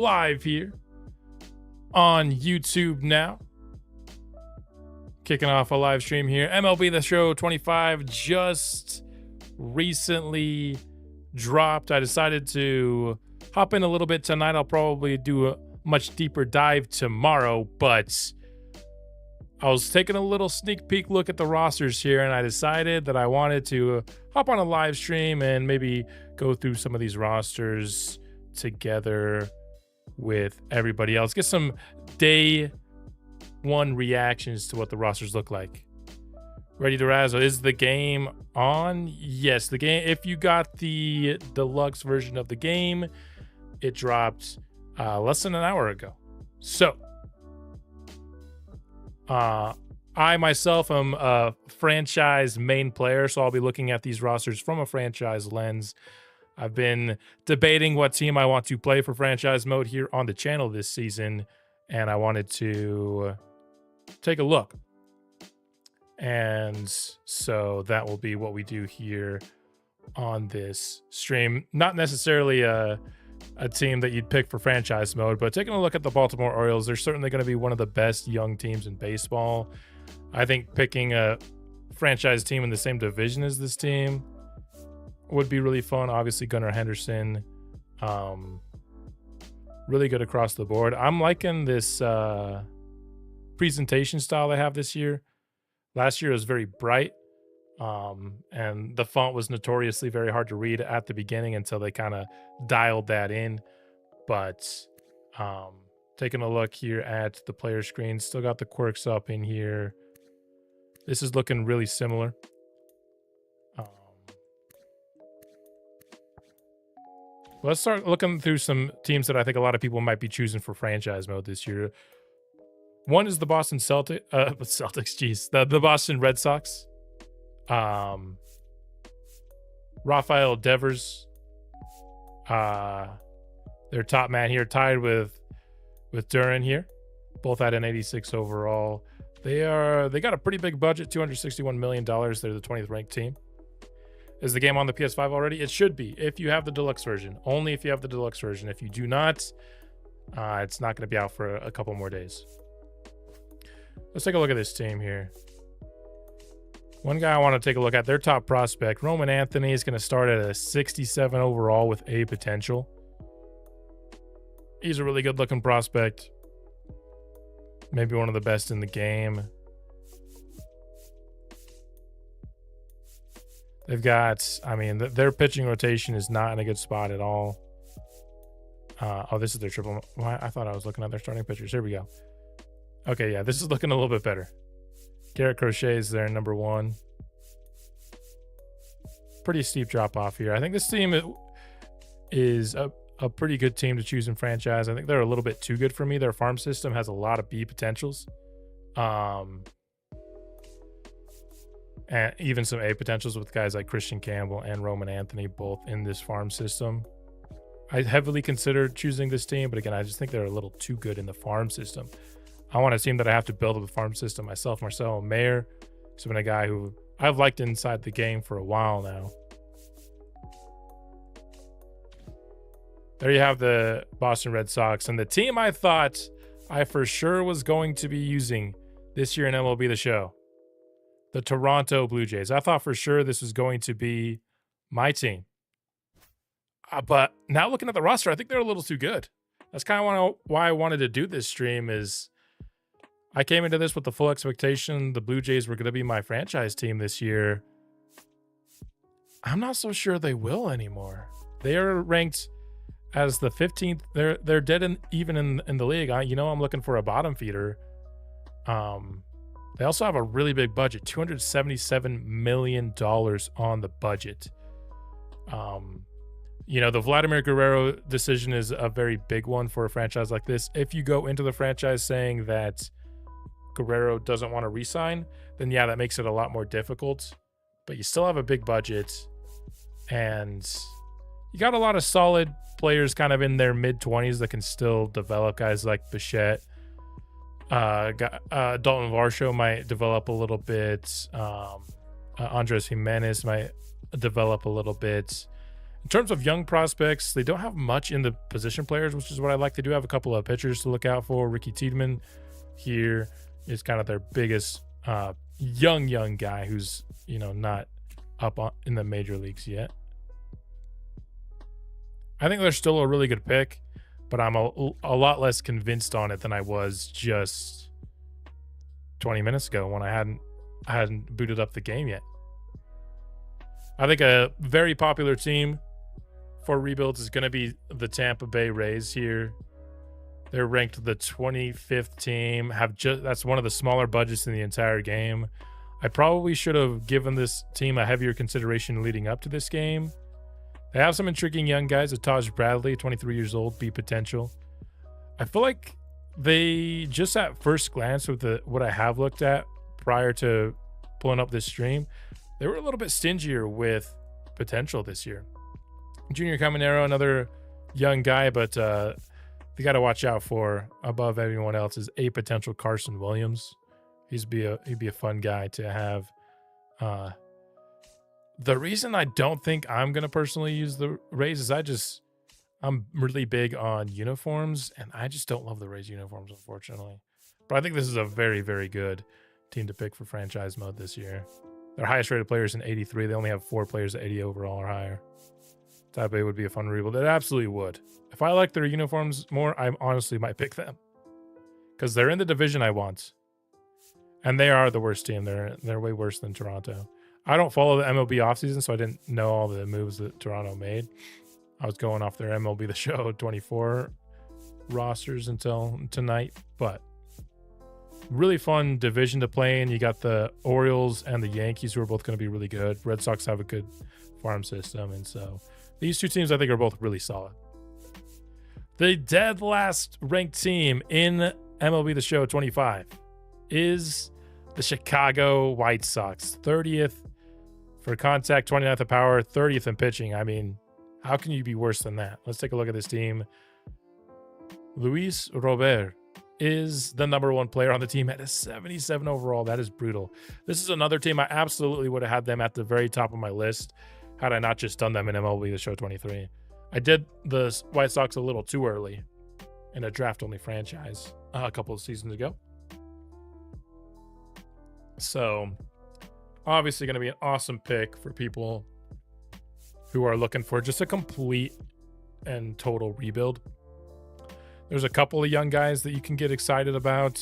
live here on YouTube now. Kicking off a live stream here. MLB the Show 25 just recently dropped. I decided to hop in a little bit tonight. I'll probably do a much deeper dive tomorrow, but I was taking a little sneak peek look at the rosters here, and I decided that I wanted to hop on a live stream and maybe go through some of these rosters together with everybody else. Get some day one reactions to what the rosters look like. Ready to razzle? Is the game on? Yes, the game. If you got the deluxe version of the game, it dropped less than an hour ago. So I myself am a franchise main player, so I'll be looking at these rosters from a franchise lens. I've been debating what team I want to play for franchise mode here on the channel this season, and I wanted to take a look. And so that will be what we do here on this stream. Not necessarily a team that you'd pick for franchise mode, but taking a look at the Baltimore Orioles, they're certainly going to be one of the best young teams in baseball. I think picking a franchise team in the same division as this team would be really fun. Obviously, Gunnar Henderson, really good across the board. I'm liking this presentation style they have this year. Last year was very bright, and the font was notoriously very hard to read at the beginning until they kind of dialed that in. But taking a look here at the player screen, still got the quirks up in here. This is looking really similar. Let's start looking through some teams that I think a lot of people might be choosing for franchise mode this year. One is the Boston the Boston Red Sox. Rafael Devers, their top man here, tied with Duran here, both at an 86 overall. They got a pretty big budget, $261 million. They're the 20th ranked team. Is the game on the PS5 already? It should be if you have the deluxe version. Only if you have the deluxe version. If you do not, it's not going to be out for a couple more days. Let's take a look at this team here. One guy I want to take a look at, their top prospect, Roman Anthony, is going to start at a 67 overall with A potential. He's a really good looking prospect. Maybe one of the best in the game. They've got, their pitching rotation is not in a good spot at all. This is their triple. I thought I was looking at their starting pitchers. Here we go. Okay, yeah, this is looking a little bit better. Garrett Crochet is their number one. Pretty steep drop off here. I think this team is a pretty good team to choose in franchise. I think they're a little bit too good for me. Their farm system has a lot of B potentials. And even some A potentials with guys like Christian Campbell and Roman Anthony, both in this farm system. I heavily considered choosing this team, but again, I just think they're a little too good in the farm system. I want a team that I have to build up a farm system myself. Marcelo Mayer has been a guy who I've liked inside the game for a while now. There you have the Boston Red Sox, and the team I thought I for sure was going to be using this year in MLB The Show. The Toronto Blue Jays. I thought for sure this was going to be my team. But now looking at the roster, I think they're a little too good. That's kind of why I wanted to do this stream. Is I came into this with the full expectation the Blue Jays were going to be my franchise team this year. I'm not so sure they will anymore. They are ranked as the 15th. They're dead even in the league. I'm looking for a bottom feeder. They also have a really big budget, $277 million on the budget. The Vladimir Guerrero decision is a very big one for a franchise like this. If you go into the franchise saying that Guerrero doesn't want to re-sign, then yeah, that makes it a lot more difficult. But you still have a big budget, and you got a lot of solid players kind of in their mid-20s that can still develop. Guys like Bichette. Dalton Varsho might develop a little bit. Andres Jimenez might develop a little bit. In terms of young prospects, they don't have much in the position players, which is what I like. They do have a couple of pitchers to look out for. Ricky Tiedemann here is kind of their biggest young guy who's, not up in the major leagues yet. I think they're still a really good pick, but I'm a lot less convinced on it than I was just 20 minutes ago when I hadn't booted up the game yet. I think a very popular team for rebuilds is going to be the Tampa Bay Rays here. They're ranked the 25th team. That's one of the smaller budgets in the entire game. I probably should have given this team a heavier consideration leading up to this game. They have some intriguing young guys. Taj Bradley, 23 years old, B potential. I feel like they, just at first glance with what I have looked at prior to pulling up this stream, they were a little bit stingier with potential this year. Junior Caminero, another young guy, but they got to watch out for above everyone else is a potential Carson Williams. He'd be a fun guy to have. The reason I don't think I'm going to personally use the Rays is I'm really big on uniforms, and I just don't love the Rays uniforms, unfortunately. But I think this is a very, very good team to pick for franchise mode this year. Their highest rated players in 83. They only have 4 players at 80 overall or higher. Type A would be a fun rebuild. It absolutely would. If I like their uniforms more, I honestly might pick them. Because they're in the division I want. And they are the worst team. They're way worse than Toronto. I don't follow the MLB offseason, so I didn't know all the moves that Toronto made. I was going off their MLB the Show 24 rosters until tonight. But really fun division to play in. You got the Orioles and the Yankees, who are both going to be really good. Red Sox have a good farm system. And so these two teams, I think, are both really solid. The dead last ranked team in MLB the Show 25 is the Chicago White Sox. 30th for contact, 29th in power, 30th in pitching. I mean, how can you be worse than that? Let's take a look at this team. Luis Robert is the number 1 player on the team at a 77 overall. That is brutal. This is another team I absolutely would have had them at the very top of my list had I not just done them in MLB the Show 23. I did the White Sox a little too early in a draft-only franchise a couple of seasons ago. So, obviously going to be an awesome pick for people who are looking for just a complete and total rebuild. There's a couple of young guys that you can get excited about.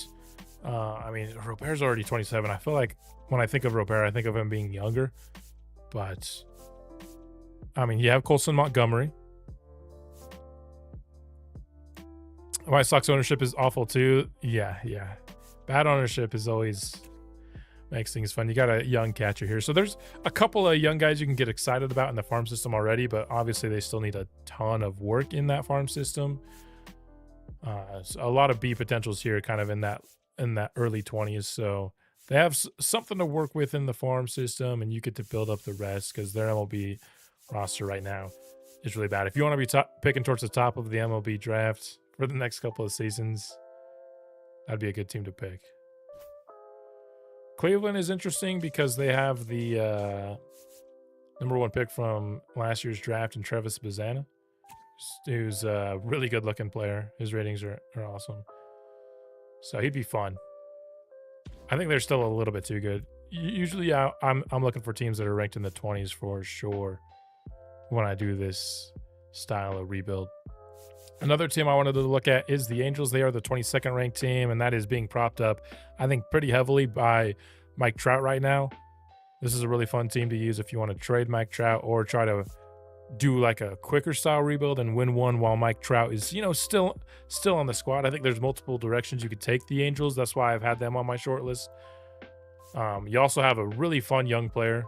I mean, Robert's already 27. I feel like when I think of Robert, I think of him being younger. But, I mean, you have Colson Montgomery. White Sox ownership is awful too. Yeah. Bad ownership is always makes things fun. You got a young catcher here. So there's a couple of young guys you can get excited about in the farm system already, but obviously they still need a ton of work in that farm system. So a lot of B potentials here kind of in that early 20s. So they have something to work with in the farm system, and you get to build up the rest because their MLB roster right now is really bad. If you want to be picking towards the top of the MLB draft for the next couple of seasons, that'd be a good team to pick. Cleveland is interesting because they have the number 1 pick from last year's draft in Travis Bazana, who's a really good looking player. His ratings are awesome. So he'd be fun. I think they're still a little bit too good. Usually I'm looking for teams that are ranked in the 20s for sure when I do this style of rebuild. Another team I wanted to look at is the Angels. They are the 22nd ranked team, and that is being propped up, I think, pretty heavily by Mike Trout right now. This is a really fun team to use if you want to trade Mike Trout or try to do like a quicker style rebuild and win one while Mike Trout is, still on the squad. I think there's multiple directions you could take the Angels. That's why I've had them on my short list. You also have a really fun young player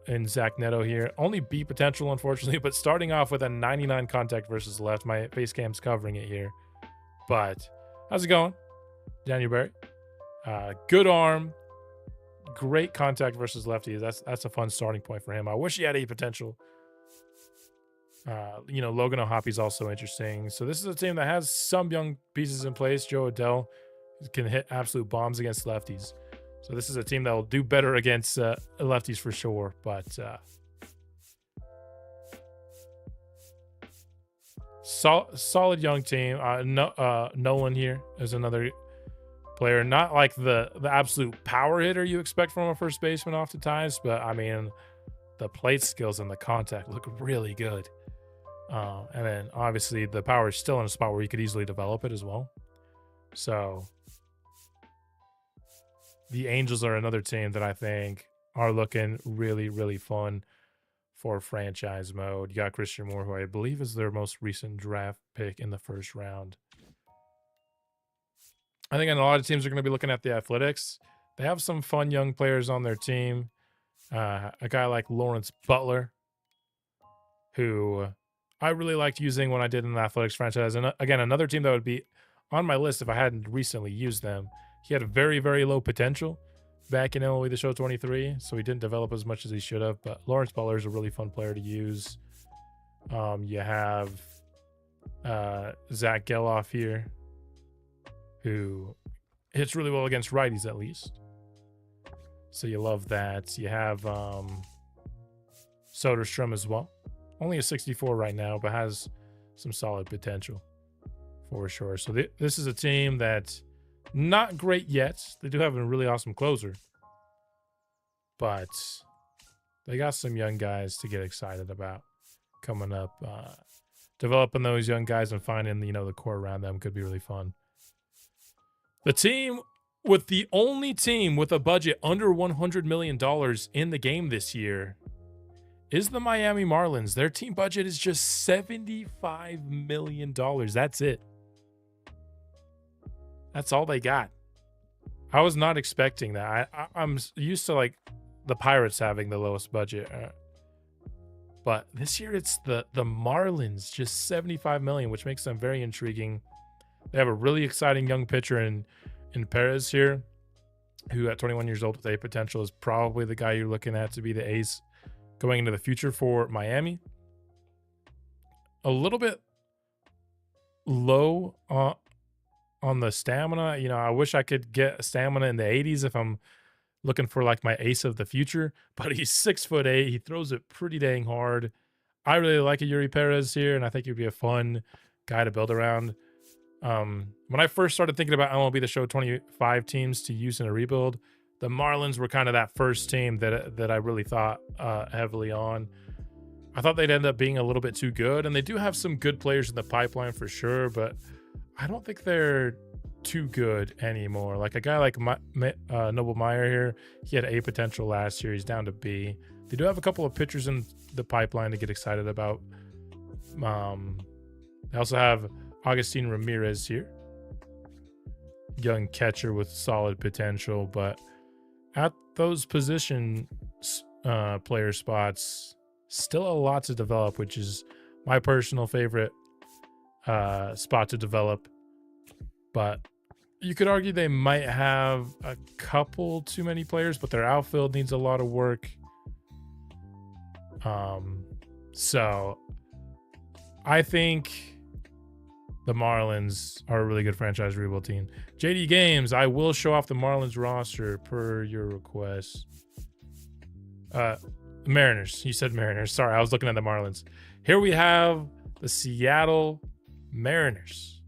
in Zach Neto here. Only B potential, unfortunately, but starting off with a 99 contact versus left. My face cam's covering it here. But how's it going, Daniel Barry? Good arm, great contact versus lefties. That's a fun starting point for him. I wish he had A potential. Logan O'Hoppy's also interesting. So this is a team that has some young pieces in place. Joe Adell can hit absolute bombs against lefties. So this is a team that will do better against lefties for sure. But Solid young team. Nolan here is another player, not like the absolute power hitter you expect from a first baseman oftentimes, but I mean, the plate skills and the contact look really good. And then obviously the power is still in a spot where you could easily develop it as well. So the Angels are another team that I think are looking really, really fun for franchise mode. You got Christian Moore, who I believe is their most recent draft pick in the first round. I think a lot of teams are going to be looking at the Athletics. They have some fun young players on their team. A guy like Lawrence Butler, who I really liked using when I did in the Athletics franchise. And again, another team that would be on my list if I hadn't recently used them. He had a very, very low potential back in MLB the Show 23, so he didn't develop as much as he should have. But Lawrence Butler is a really fun player to use. You have Zach Geloff here, who hits really well against righties at least. So you love that. You have Soderstrom as well. Only a 64 right now, but has some solid potential for sure. So this is a team that's not great yet. They do have a really awesome closer, but they got some young guys to get excited about coming up. Developing those young guys and finding, the core around them could be really fun. The team with the only team with a budget under $100 million in the game this year is the Miami Marlins. Their team budget is just $75 million. That's it. That's all they got. I was not expecting that. I'm used to like the Pirates having the lowest budget. But this year it's the Marlins, just $75 million, which makes them very intriguing. They have a really exciting young pitcher in Perez here, who at 21 years old with A potential is probably the guy you're looking at to be the ace going into the future for Miami. A little bit low on the stamina. I wish I could get stamina in the 80s if I'm looking for like my ace of the future, but he's 6'8". He throws it pretty dang hard. I really like a Yuri Perez here, and I think he'd be a fun guy to build around. When I first started thinking about MLB the Show 25 teams to use in a rebuild, the Marlins were kind of that first team that I really thought heavily on. I thought they'd end up being a little bit too good, and they do have some good players in the pipeline for sure, but I don't think they're too good anymore. Like a guy like Noble Meyer here, he had A potential last year. He's down to B. They do have a couple of pitchers in the pipeline to get excited about. They also have Agustin Ramirez here, young catcher with solid potential, but at those position player spots, still a lot to develop, which is my personal favorite spot to develop. But you could argue they might have a couple too many players, but their outfield needs a lot of work. So I think the Marlins are a really good franchise rebuild team. JD Games, I will show off the Marlins roster per your request. Mariners. You said Mariners. Sorry, I was looking at the Marlins. Here we have the Seattle Mariners,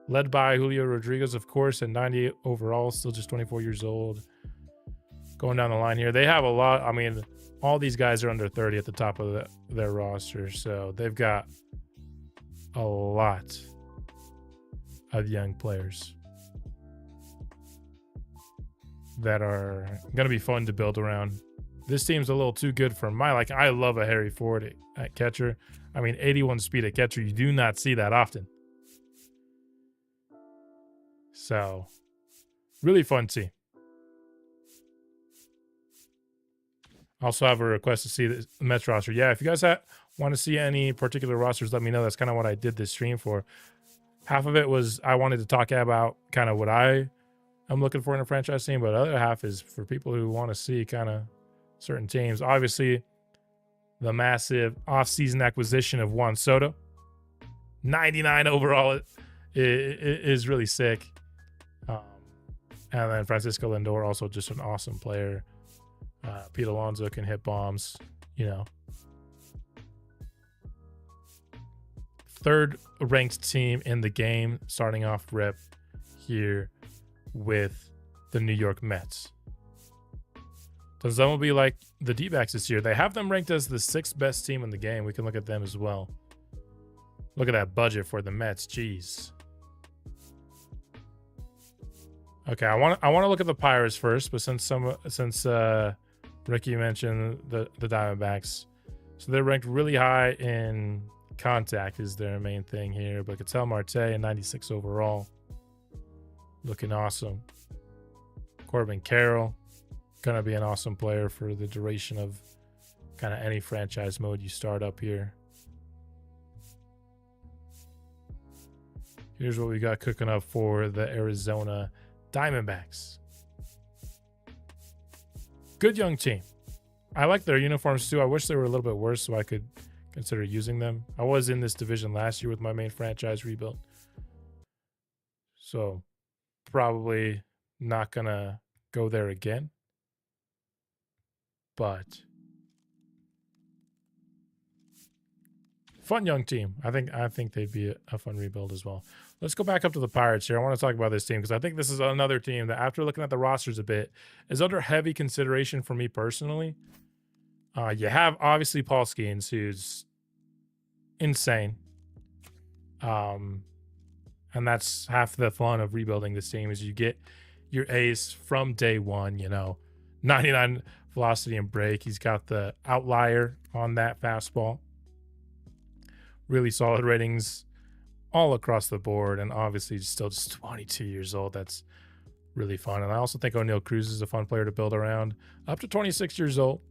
led by Julio Rodriguez, of course, at 98 overall, still just 24 years old. Going down the line here, they have a lot. I mean, all these guys are under 30 at the top of their roster, so they've got a lot of young players that are going to be fun to build around. This team's a little too good for my liking. I love a Harry Ford at catcher. I mean, 81 speed at catcher, you do not see that often. So, really fun team. Also have a request to see the Mets roster. Yeah, if you guys want to see any particular rosters, let me know. That's kind of what I did this stream for. Half of it was I wanted to talk about kind of what I am looking for in a franchise team, but the other half is for people who want to see kind of certain teams. Obviously, the massive offseason acquisition of Juan Soto, 99 overall, is really sick. And then Francisco Lindor, also just an awesome player. Pete Alonso can hit bombs, third ranked team in the game, starting off rep here with the New York Mets. Does that will be like the D-backs this year? They have them ranked as the 6th best team in the game. We can look at them as well. Look at that budget for the Mets. Jeez. Okay, I want to look at the Pirates first, but since Ricky mentioned the Diamondbacks, so they're ranked really high in contact is their main thing here. But Ketel Marte and 96 overall, looking awesome. Corbin Carroll, gonna be an awesome player for the duration of kind of any franchise mode you start up here. Here's what we got cooking up for the Arizona Diamondbacks. Good young team. I like their uniforms too. I wish they were a little bit worse so I could consider using them. I was in this division last year with my main franchise rebuild, so probably not gonna go there again. But fun young team. I think they'd be a fun rebuild as well. Let's go back up to the Pirates here. I want to talk about this team because I think this is another team that, after looking at the rosters a bit, is under heavy consideration for me personally. You have obviously Paul Skeens, who's insane. And that's half the fun of rebuilding this team is you get your ace from day one, 99 velocity and break. He's got the outlier on that fastball. Really solid ratings all across the board, and obviously still just 22 years old. That's really fun. And I also think O'Neal Cruz is a fun player to build around. Up to 26 years old.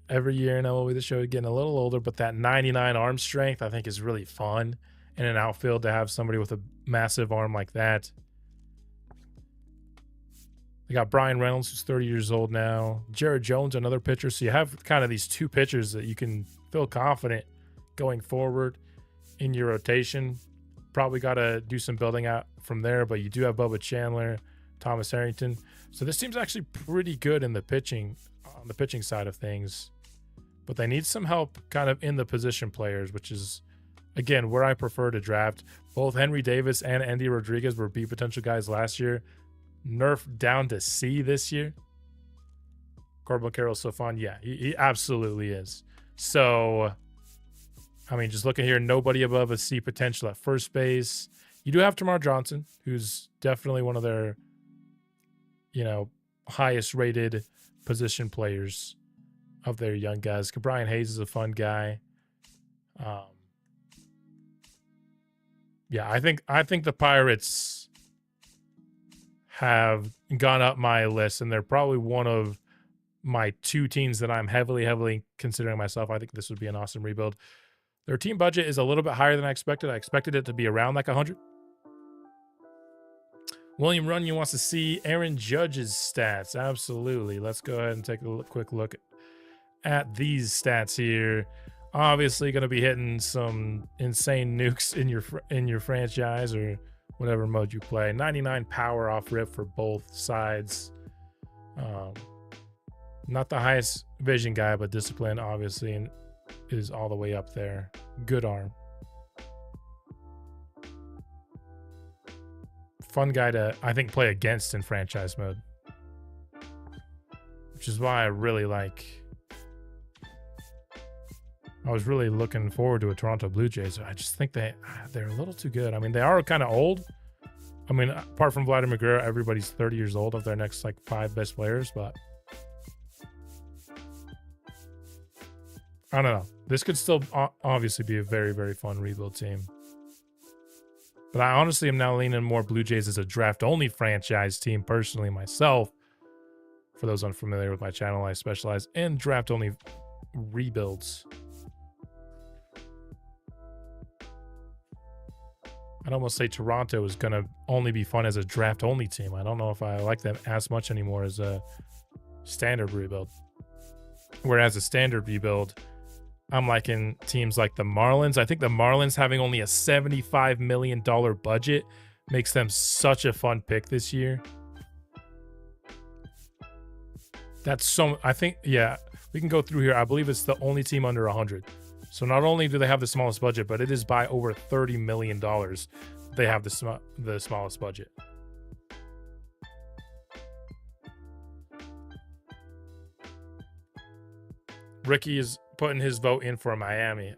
Every year in MLB the Show, getting a little older, but that 99 arm strength I think is really fun in an outfield to have somebody with a massive arm like that. They got Brian Reynolds, who's 30 years old now. Jared Jones, another pitcher. So you have kind of these two pitchers that you can feel confident going forward in your rotation. Probably got to do some building out from there, but you do have Bubba Chandler, Thomas Harrington. So this team's actually pretty good in the pitching, on the pitching side of things. But they need some help kind of in the position players, which is, again, where I prefer to draft. Both Henry Davis and Andy Rodriguez were B potential guys last year. Nerfed down to C this year. Corbin Carroll's so fun. Yeah, he absolutely is. So, I mean, just looking here, nobody above a C potential at first base. You do have Tamar Johnson, who's definitely one of their, highest rated position players of their young guys. Brian Hayes is a fun guy. Yeah, I think the Pirates have gone up my list, and they're probably one of my two teams that I'm heavily considering myself. I think this would be an awesome rebuild. Their team budget is a little bit higher than I expected. I expected it to be around like 100. William Runyon wants to see Aaron Judge's stats. Absolutely. Let's go ahead and take a quick look at these stats here. Obviously going to be hitting some insane nukes in your franchise or whatever mode you play. 99 power off rip for both sides. Not the highest vision guy, but discipline obviously is all the way up there. Good arm. Fun guy to, I think, play against in franchise mode, which is why I really like. I was really looking forward to a Toronto Blue Jays. I just think they're a little too good. I mean, they are kind of old. I mean, apart from Vladimir Guerrero, everybody's 30 years old of their next like 5 best players, but I don't know. This could still obviously be a very fun rebuild team. But I honestly am now leaning more Blue Jays as a draft-only franchise team personally myself. For those unfamiliar with my channel, I specialize in draft-only rebuilds. I'd almost say Toronto is going to only be fun as a draft-only team. I don't know if I like them as much anymore as a standard rebuild. Whereas a standard rebuild, I'm liking teams like the Marlins. I think the Marlins having only a $75 million budget makes them such a fun pick this year. I think, yeah, we can go through here. I believe it's the only team under 100 So not only do they have the smallest budget, but it is by over $30 million. They have the smallest budget. Ricky is putting his vote in for Miami.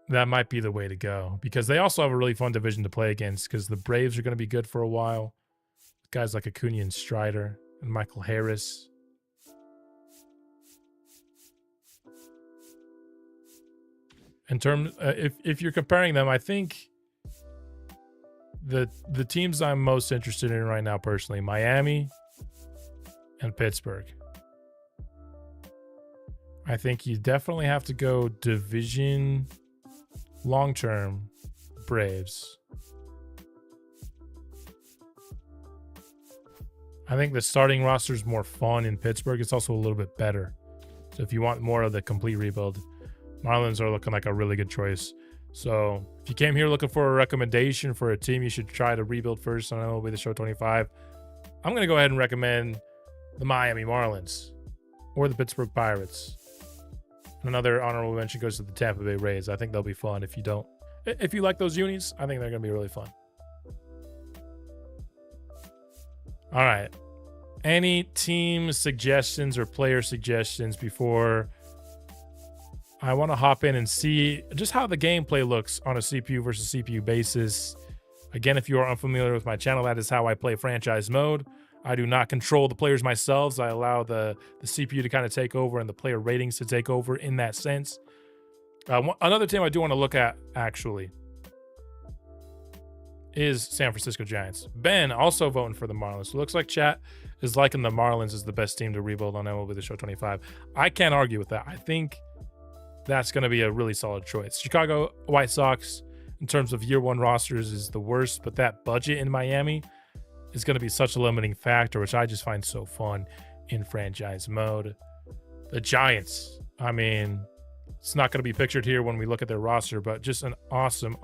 That might be the way to go, because they also have a really fun division to play against, because the Braves are going to be good for a while. Guys like Acuna and Strider and Michael Harris. In terms, if you're comparing them, I think the teams I'm most interested in right now, personally, Miami and Pittsburgh. I think you definitely have to go division long-term Braves. I think the starting roster is more fun in Pittsburgh. It's also a little bit better. So if you want more of the complete rebuild, Marlins are looking like a really good choice. So if you came here looking for a recommendation for a team you should try to rebuild first on MLB the Show 25, I'm going to go ahead and recommend the Miami Marlins or the Pittsburgh Pirates. And another honorable mention goes to the Tampa Bay Rays. I think they'll be fun. If you like those unis, I think they're going to be really fun. All right. Any team suggestions or player suggestions before I want to hop in and see just how the gameplay looks on a CPU versus CPU basis? Again, if you are unfamiliar with my channel, that is how I play franchise mode. I do not control the players myself. So I allow the CPU to kind of take over and the player ratings to take over in that sense. Another team I do want to look at, actually, is San Francisco Giants. Ben also voting for the Marlins. So it looks like chat is liking the Marlins as the best team to rebuild on MLB the Show 25. I can't argue with that. I think that's going to be a really solid choice. Chicago White Sox, in terms of year one rosters, is the worst, but that budget in Miami is going to be such a limiting factor, which I just find so fun in franchise mode. The Giants, I mean, it's not going to be pictured here when we look at their roster, but just an awesome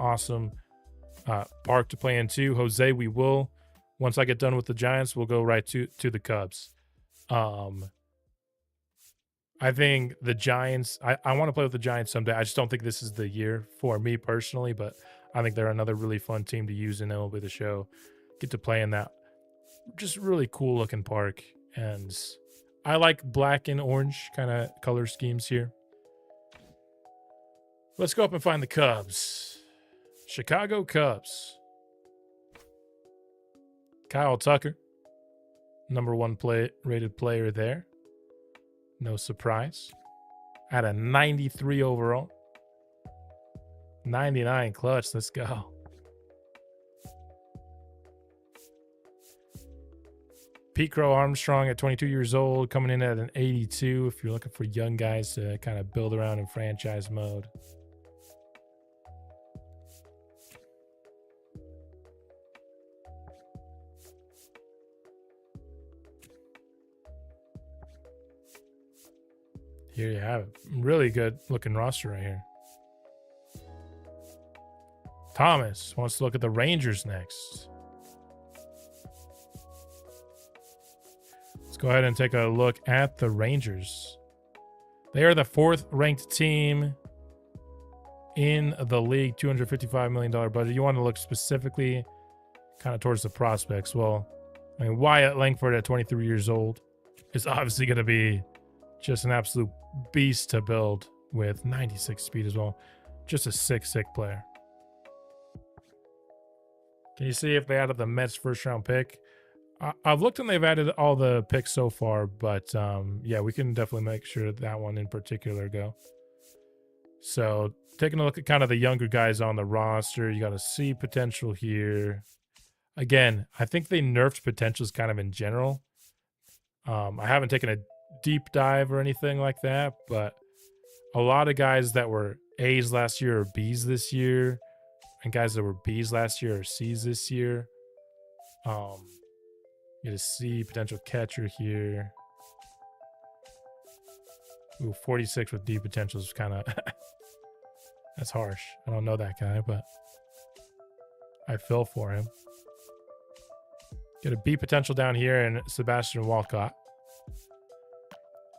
park to play in too. Jose, we will, once I get done with the Giants, we'll go right to the Cubs. I think the Giants, I want to play with the Giants someday. I just don't think this is the year for me personally, but I think they're another really fun team to use in MLB the Show. Get to play in that just really cool looking park. And I like black and orange kind of color schemes here. Let's go up and find the Cubs. Chicago Cubs. Kyle Tucker, number one rated player there. No surprise. At a 93 overall. 99 clutch. Let's go. Pete Crow Armstrong at 22 years old, coming in at an 82 if you're looking for young guys to kind of build around in franchise mode. Here you have it. Really good looking roster right here. Thomas wants to look at the Rangers next. Let's go ahead and take a look at the Rangers. They are the 4th ranked team in the league, $255 million budget. You want to look specifically kind of towards the prospects. Well, I mean, Wyatt Langford at 23 years old is obviously going to be just an absolute beast to build with 96 speed as well. Just a sick player. Can you see if they added the Mets first round pick? I've looked and they've added all the picks so far, but yeah, we can definitely make sure that one in particular go. So taking a look at kind of the younger guys on the roster, you got to see potential here. Again, I think they nerfed potentials kind of in general. I haven't taken a deep dive or anything like that, but a lot of guys that were A's last year are B's this year, and guys that were B's last year are C's this year. You get a C potential catcher here. Ooh, 46 with D potential is kind of that's harsh. I don't know that guy, but I feel for him. Get a B potential down here and Sebastian Walcott.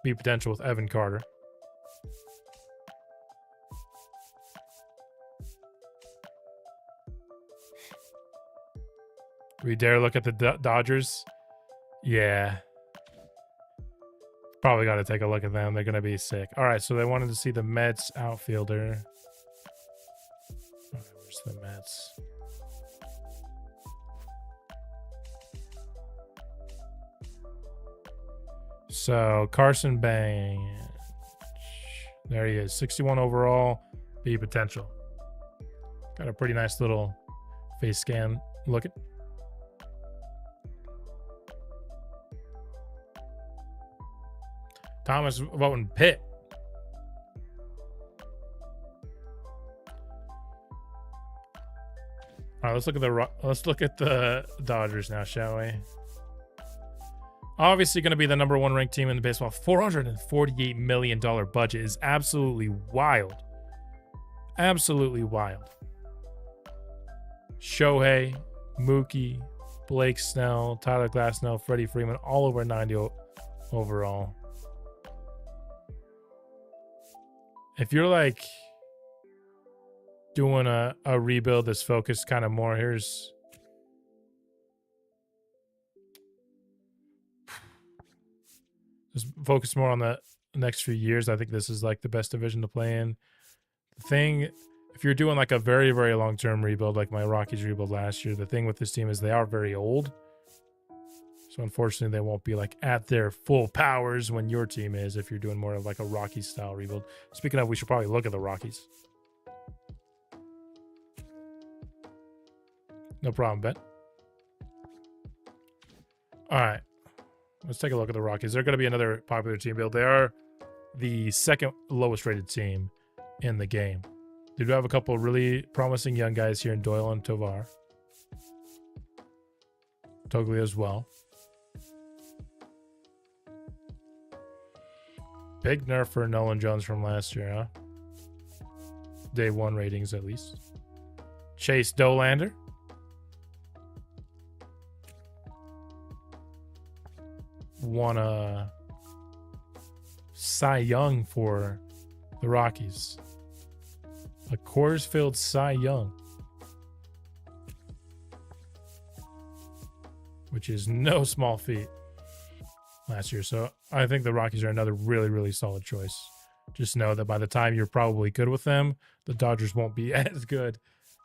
B potential with Evan Carter. We dare look at the Dodgers? Yeah. Probably got to take a look at them. They're going to be sick. All right, so they wanted to see the Mets outfielder. All right, where's the Mets? So Carson Bench. There he is. 61 overall. B potential. Got a pretty nice little face scan. Look at. Thomas voting Pitt. All right, let's look at the Dodgers now, shall we? Obviously going to be the number 1 ranked team in the baseball. $448 million budget is absolutely wild. Absolutely wild. Shohei, Mookie, Blake Snell, Tyler Glasnow, Freddie Freeman, all over 90 overall. If you're like doing a rebuild that's focused kind of more, here's just focus more on the next few years. I think this is like the best division to play in. The thing, if you're doing like a very, very long-term rebuild, like my Rockies rebuild last year, the thing with this team is they are very old. So unfortunately, they won't be like at their full powers when your team is, if you're doing more of like a Rockies style rebuild. Speaking of, we should probably look at the Rockies. No problem, Ben. All right. Let's take a look at the Rockies. They're going to be another popular team build. They are the second lowest rated team in the game. They do have a couple of really promising young guys here in Doyle and Tovar. Toglia as well. Big nerf for Nolan Jones from last year, huh? Day 1 ratings at least. Chase Dolander. Won a Cy Young for the Rockies. A Coors Field Cy Young. Which is no small feat last year. So I think the Rockies are another really, really solid choice. Just know that by the time you're probably good with them, the Dodgers won't be as good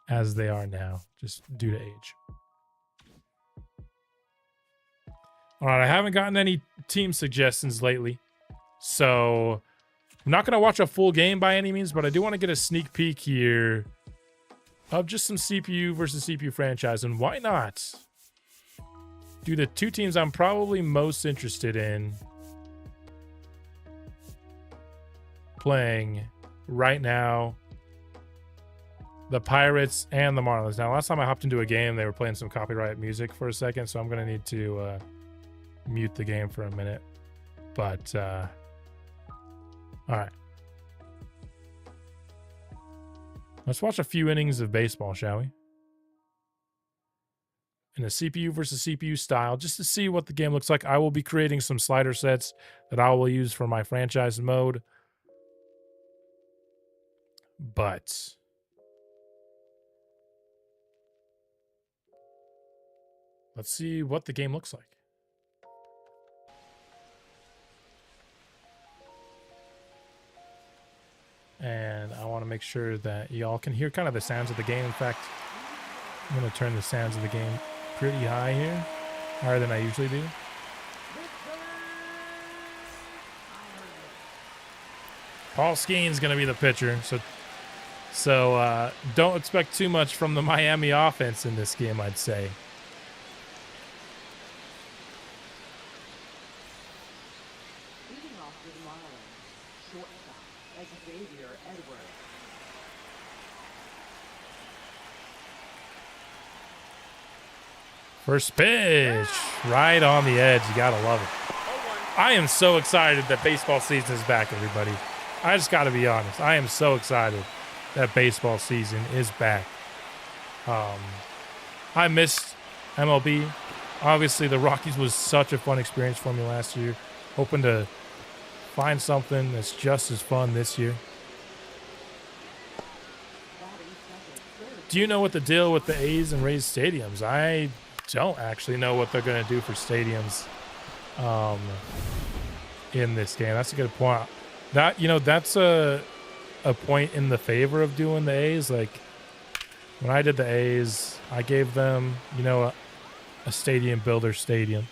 as they are now, just due to age. All right, I haven't gotten any team suggestions lately, so I'm not going to watch a full game by any means, but I do want to get a sneak peek here of just some CPU versus CPU franchise, and why not do the 2 teams I'm probably most interested in playing right now, the Pirates and the Marlins. Now, last time I hopped into a game, they were playing some copyright music for a second, so I'm going to need to mute the game for a minute. But, all right. Let's watch a few innings of baseball, shall we? In a CPU versus CPU style, just to see what the game looks like. I will be creating some slider sets that I will use for my franchise mode. But let's see what the game looks like. And I want to make sure that y'all can hear kind of the sounds of the game. In fact, I'm going to turn the sounds of the game pretty high here, higher than I usually do. Paul Skeen's going to be the pitcher, so don't expect too much from the Miami offense in this game, I'd say. First pitch, right on the edge. You gotta love it. I am so excited that baseball season is back, everybody. I just gotta be honest. I am so excited that baseball season is back. I missed MLB. Obviously, the Rockies was such a fun experience for me last year. Hoping to find something that's just as fun this year. Do you know what the deal with the A's and Rays stadiums? I don't actually know what they're going to do for stadiums in this game. That's a good point. That, you know, that's a point in the favor of doing the A's. Like, when I did the A's, I gave them, you know, a stadium builder stadium.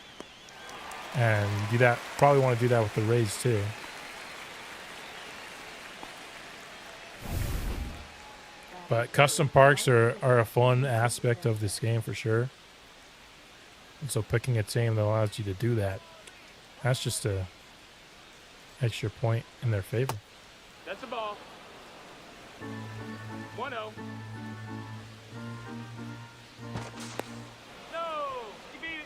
And do that. Probably want to do that with the Rays too. But custom parks are a fun aspect of this game for sure. And so picking a team that allows you to do that, that's just a extra point in their favor. That's the ball. 1-0. No, you beat it.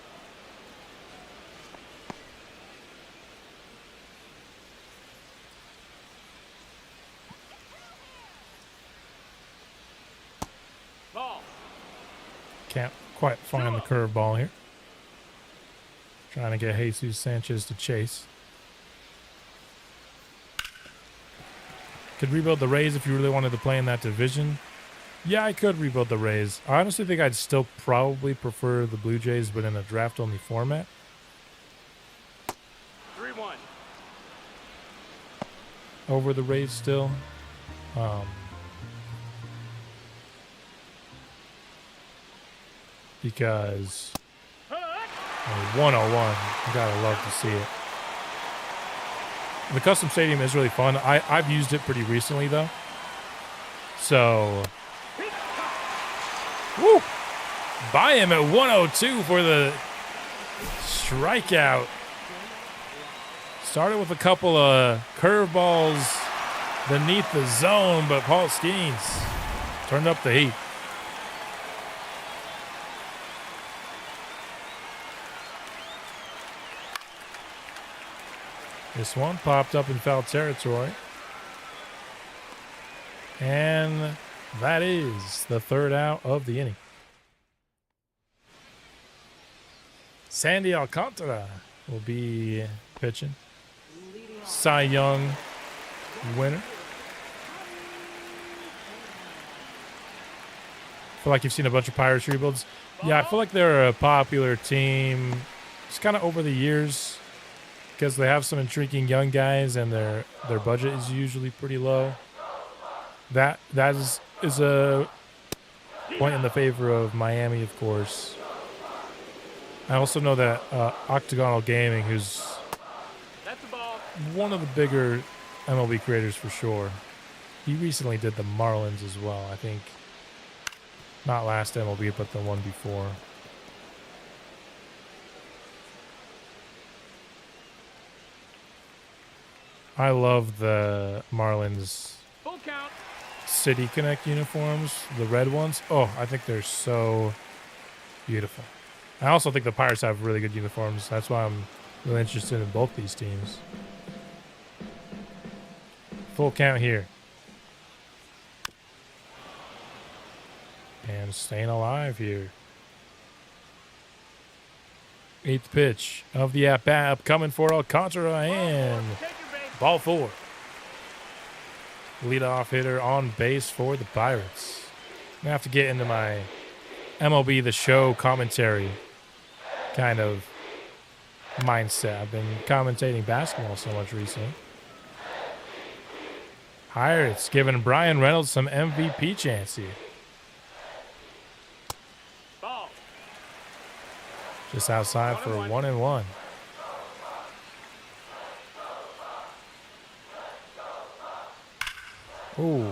Ball. Can't quite find the curveball here. Trying to get Jesus Sanchez to chase. Could rebuild the Rays if you really wanted to play in that division. Yeah, I could rebuild the Rays. I honestly think I'd still probably prefer the Blue Jays, but in a draft-only format. 3-1. Over the Rays still. Because 101, you gotta love to see it. The custom stadium is really fun. I've used it pretty recently though. So, woo! Buy him at 102 for the strikeout. Started with a couple of curveballs beneath the zone, but Paul Skeens turned up the heat. This one popped up in foul territory. And that is the third out of the inning. Sandy Alcantara will be pitching. Cy Young winner. I feel like you've seen a bunch of Pirates rebuilds. Yeah, I feel like they're a popular team. Just kind of over the years. Because they have some intriguing young guys and their budget is usually pretty low. That is a point in the favor of Miami, of course. I also know that Octagonal Gaming, who's one of the bigger MLB creators for sure, he recently did the Marlins as well. I think not last MLB, but the one before. I love the Marlins City Connect uniforms, the red ones. Oh, I think they're so beautiful. I also think the Pirates have really good uniforms. That's why I'm really interested in both these teams. Full count here. And staying alive here. 8th pitch of the at-bat coming for Alcantara and ball 4. Leadoff hitter on base for the Pirates. I'm going to have to get into my MLB the Show commentary kind of mindset. I've been commentating basketball so much recently. Pirates giving Brian Reynolds some MVP chance here. Ball. Just outside for 1-1. Ooh.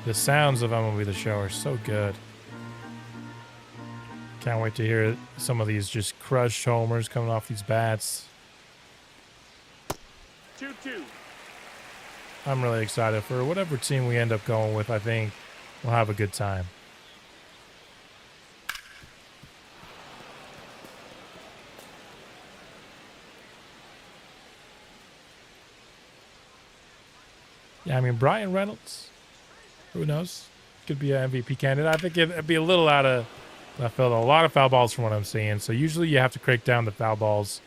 The sounds of MLB the Show are so good. Can't wait to hear some of these just crushed homers coming off these bats. 2-2. I'm really excited for whatever team we end up going with. I think we'll have a good time. Yeah, I mean, Brian Reynolds, who knows? Could be an MVP candidate. I think it'd be a little out of left field. A lot of foul balls from what I'm seeing. So usually you have to crank down the foul balls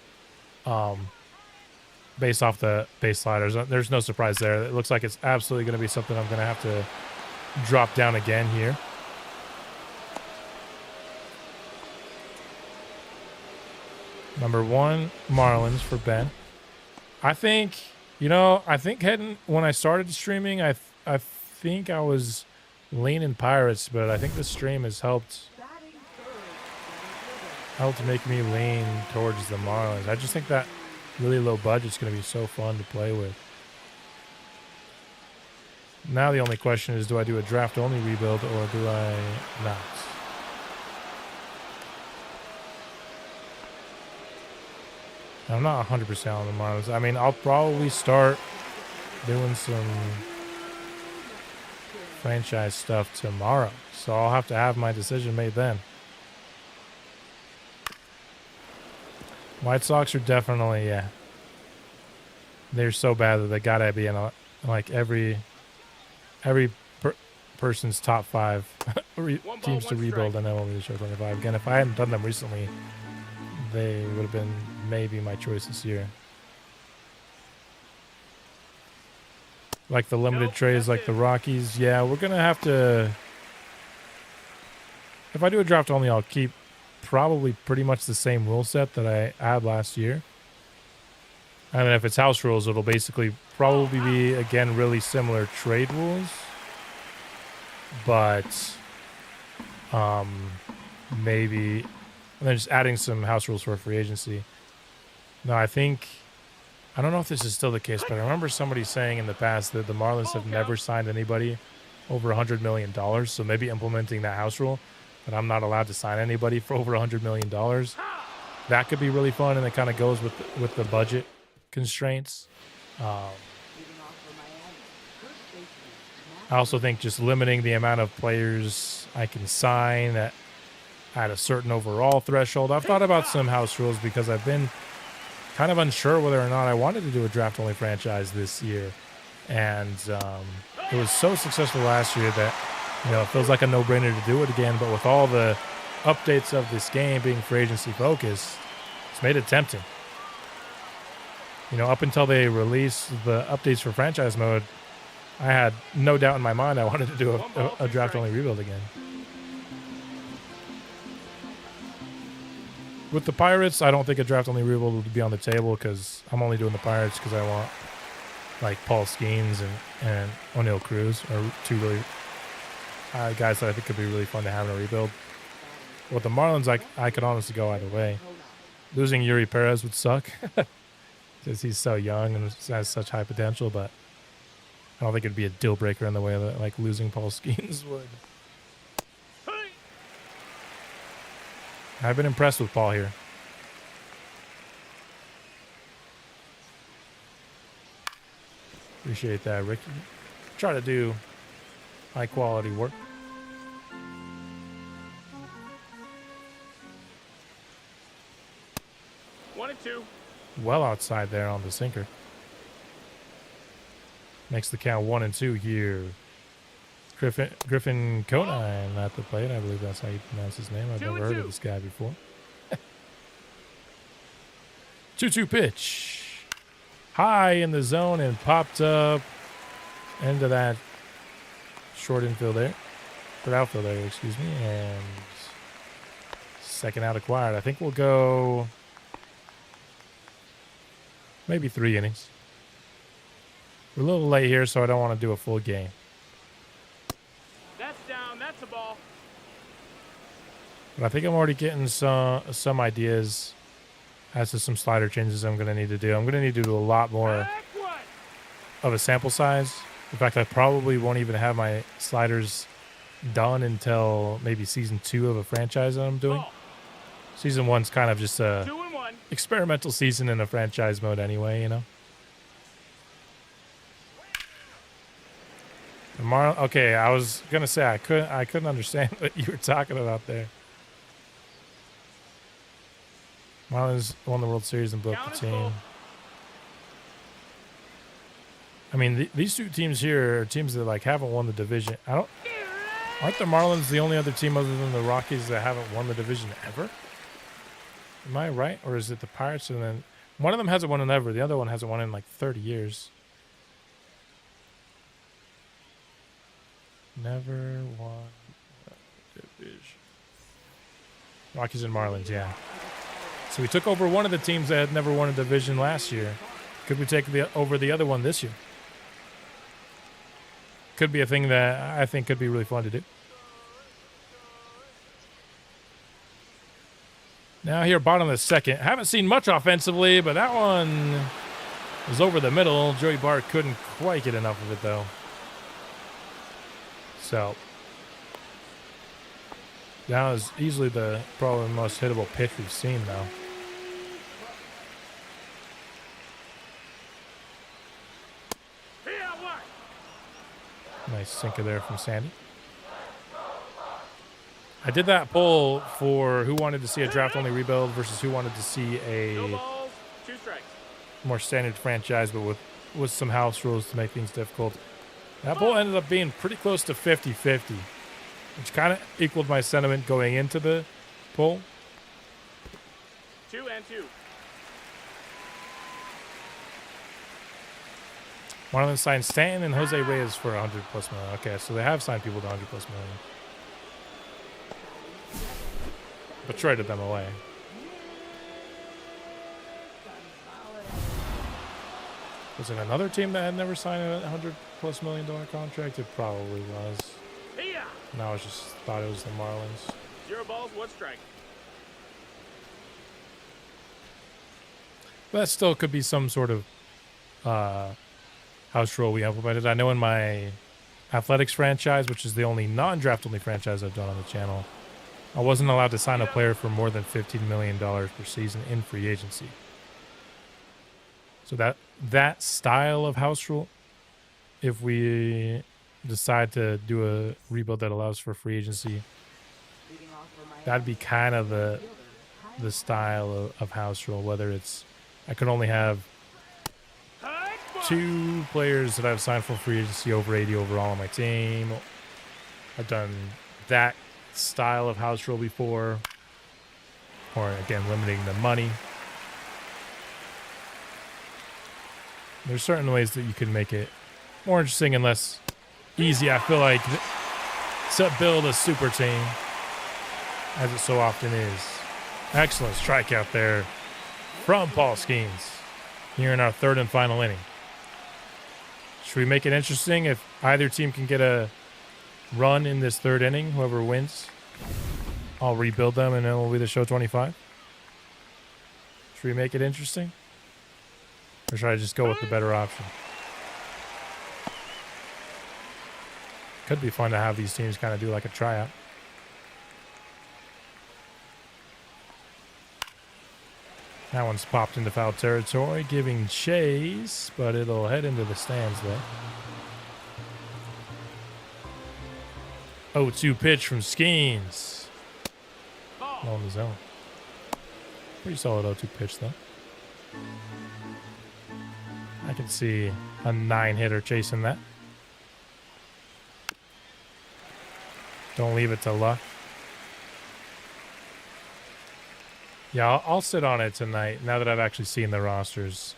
based off the base sliders. There's no surprise there. It looks like it's absolutely going to be something I'm going to have to drop down again here. Number 1, Marlins for Ben. I think, I think when I started streaming, I think I was leaning Pirates, but I think the stream has helped make me lean towards the Marlins. I just think that really low budget's going to be so fun to play with. Now the only question is, do I do a draft-only rebuild or do I not? I'm not 100% on the Marlins. I mean, I'll probably start doing some franchise stuff tomorrow, so I'll have to have my decision made then. White Sox are definitely, yeah. They're so bad that they gotta be in like every person's top 5 teams to rebuild in MLB the Show 25. Again, if I hadn't done them recently, they would have been maybe my choice this year. Like the limited trades, like the Rockies. Yeah, we're gonna have to. If I do a draft only, I'll keep probably pretty much the same rule set that I had last year. And if it's house rules, it'll basically probably be, again, really similar trade rules. But maybe, and then just adding some house rules for free agency. No, I don't know if this is still the case, but I remember somebody saying in the past that the Marlins have never signed anybody over $100 million. So maybe implementing that house rule that I'm not allowed to sign anybody for over $100 million. That could be really fun, and it kind of goes with the budget constraints. I also think just limiting the amount of players I can sign at a certain overall threshold. I've thought about some house rules because I've been kind of unsure whether or not I wanted to do a draft-only franchise this year. And it was so successful last year that, it feels like a no-brainer to do it again. But with all the updates of this game being free agency focused, it's made it tempting. Up until they released the updates for franchise mode, I had no doubt in my mind I wanted to do a draft-only rebuild again. With the Pirates, I don't think a draft-only rebuild would be on the table because I'm only doing the Pirates because I want, like, Paul Skeens and O'Neal Cruz are two really guys that I think could be really fun to have in a rebuild. With the Marlins, I could honestly go either way. Losing Yuri Perez would suck because he's so young and has such high potential, but I don't think it'd be a deal breaker in the way that like losing Paul Skeens would. I've been impressed with Paul here. Appreciate that, Ricky. Try to do high quality work. One and two. Well outside there on the sinker. Makes the count 1-2 here. Griffin Conine at the plate. I believe that's how you pronounce his name. I've never heard of this guy before. 2-2 pitch. High in the zone and popped up into that short infield there. Short outfield there, excuse me. And second out acquired. I think we'll go maybe 3 innings. We're a little late here, so I don't want to do a full game. That's down. That's a ball. But I think I'm already getting some ideas as to some slider changes I'm going to need to do. I'm going to need to do a lot more of a sample size. In fact, I probably won't even have my sliders done until maybe season 2 of a franchise that I'm doing. Season 1's kind of just a experimental season in a franchise mode anyway, Okay, I was gonna say I couldn't understand what you were talking about there. Marlins won the World Series and built the team. I mean, these two teams here are teams that like haven't won the division. Aren't the Marlins the only other team other than the Rockies that haven't won the division ever? Am I right, or is it the Pirates? And then one of them hasn't won in ever. The other one hasn't won in like 30 years. Never won the division. Rockies and Marlins, yeah. So we took over one of the teams that had never won a division last year. Could we take over the other one this year? Could be a thing that I think could be really fun to do. Now here, bottom of the second. Haven't seen much offensively, but that one was over the middle. Joey Bart couldn't quite get enough of it, though. So that was easily probably the most hittable pitch we've seen, though. Nice sinker there from Sandy. I did that poll for who wanted to see a draft-only rebuild versus who wanted to see a more standard franchise, but with some house rules to make things difficult. That poll ended up being pretty close to 50-50, which kind of equaled my sentiment going into the poll. 2-2. One of them signed Stanton and Jose Reyes for $100+ million. Okay, so they have signed people to $100+ million. But traded them away. Was it another team that had never signed a $100+ million contract? It probably was. No, I just thought it was the Marlins. 0 balls, 1 strike. But that still could be some sort of house rule we implemented. I know in my athletics franchise, which is the only non-draft only franchise I've done on the channel, I wasn't allowed to sign a player for more than $15 million per season in free agency. So that style of house rule, if we decide to do a rebuild that allows for free agency, that'd be kind of the style of house rule, whether it's I could only have 2 players that I've signed for free agency over 80 overall on my team. I've done that style of house rule before, or again limiting the money. There's certain ways that you can make it more interesting and less easy, I feel like, to build a super team, as it so often is. Excellent strikeout there from Paul Skeens here in our 3rd and final inning. Should we make it interesting? If either team can get a run in this 3rd inning, whoever wins, I'll rebuild them and MLB the Show 25. Should we make it interesting? Or should I just go with the better option? Could be fun to have these teams kind of do like a tryout. That one's popped into foul territory, giving chase, but it'll head into the stands there. 0-2 pitch from Skeens. On the zone. Pretty solid 0-2 pitch, though. I can see a 9-hitter chasing that. Don't leave it to luck. Yeah, I'll sit on it tonight now that I've actually seen the rosters.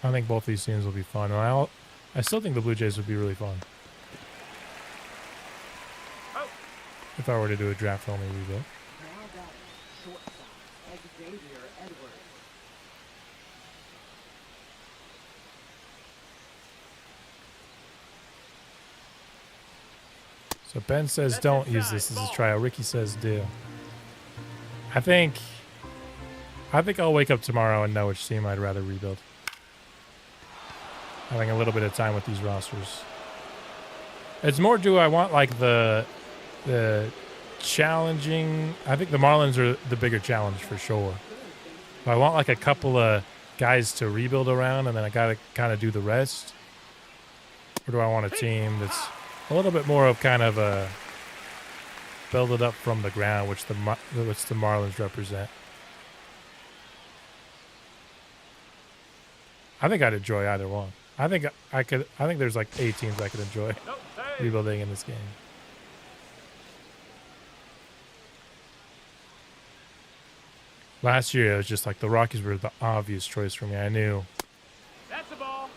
I think both these teams will be fun. And I still think the Blue Jays would be really fun. If I were to do a draft-only rebuild. So Ben says don't use this as a tryout. Ricky says do. I think I'll wake up tomorrow and know which team I'd rather rebuild. Having a little bit of time with these rosters. It's more, do I want like the challenging? I think the Marlins are the bigger challenge for sure. But I want like a couple of guys to rebuild around, and then I gotta kind of do the rest. Or do I want a team that's a little bit more of kind of a build it up from the ground, which the Marlins represent? I think I'd enjoy either one. I think there's like 8 teams I could enjoy rebuilding in this game. Last year, it was just like the Rockies were the obvious choice for me. I knew. That's the ball.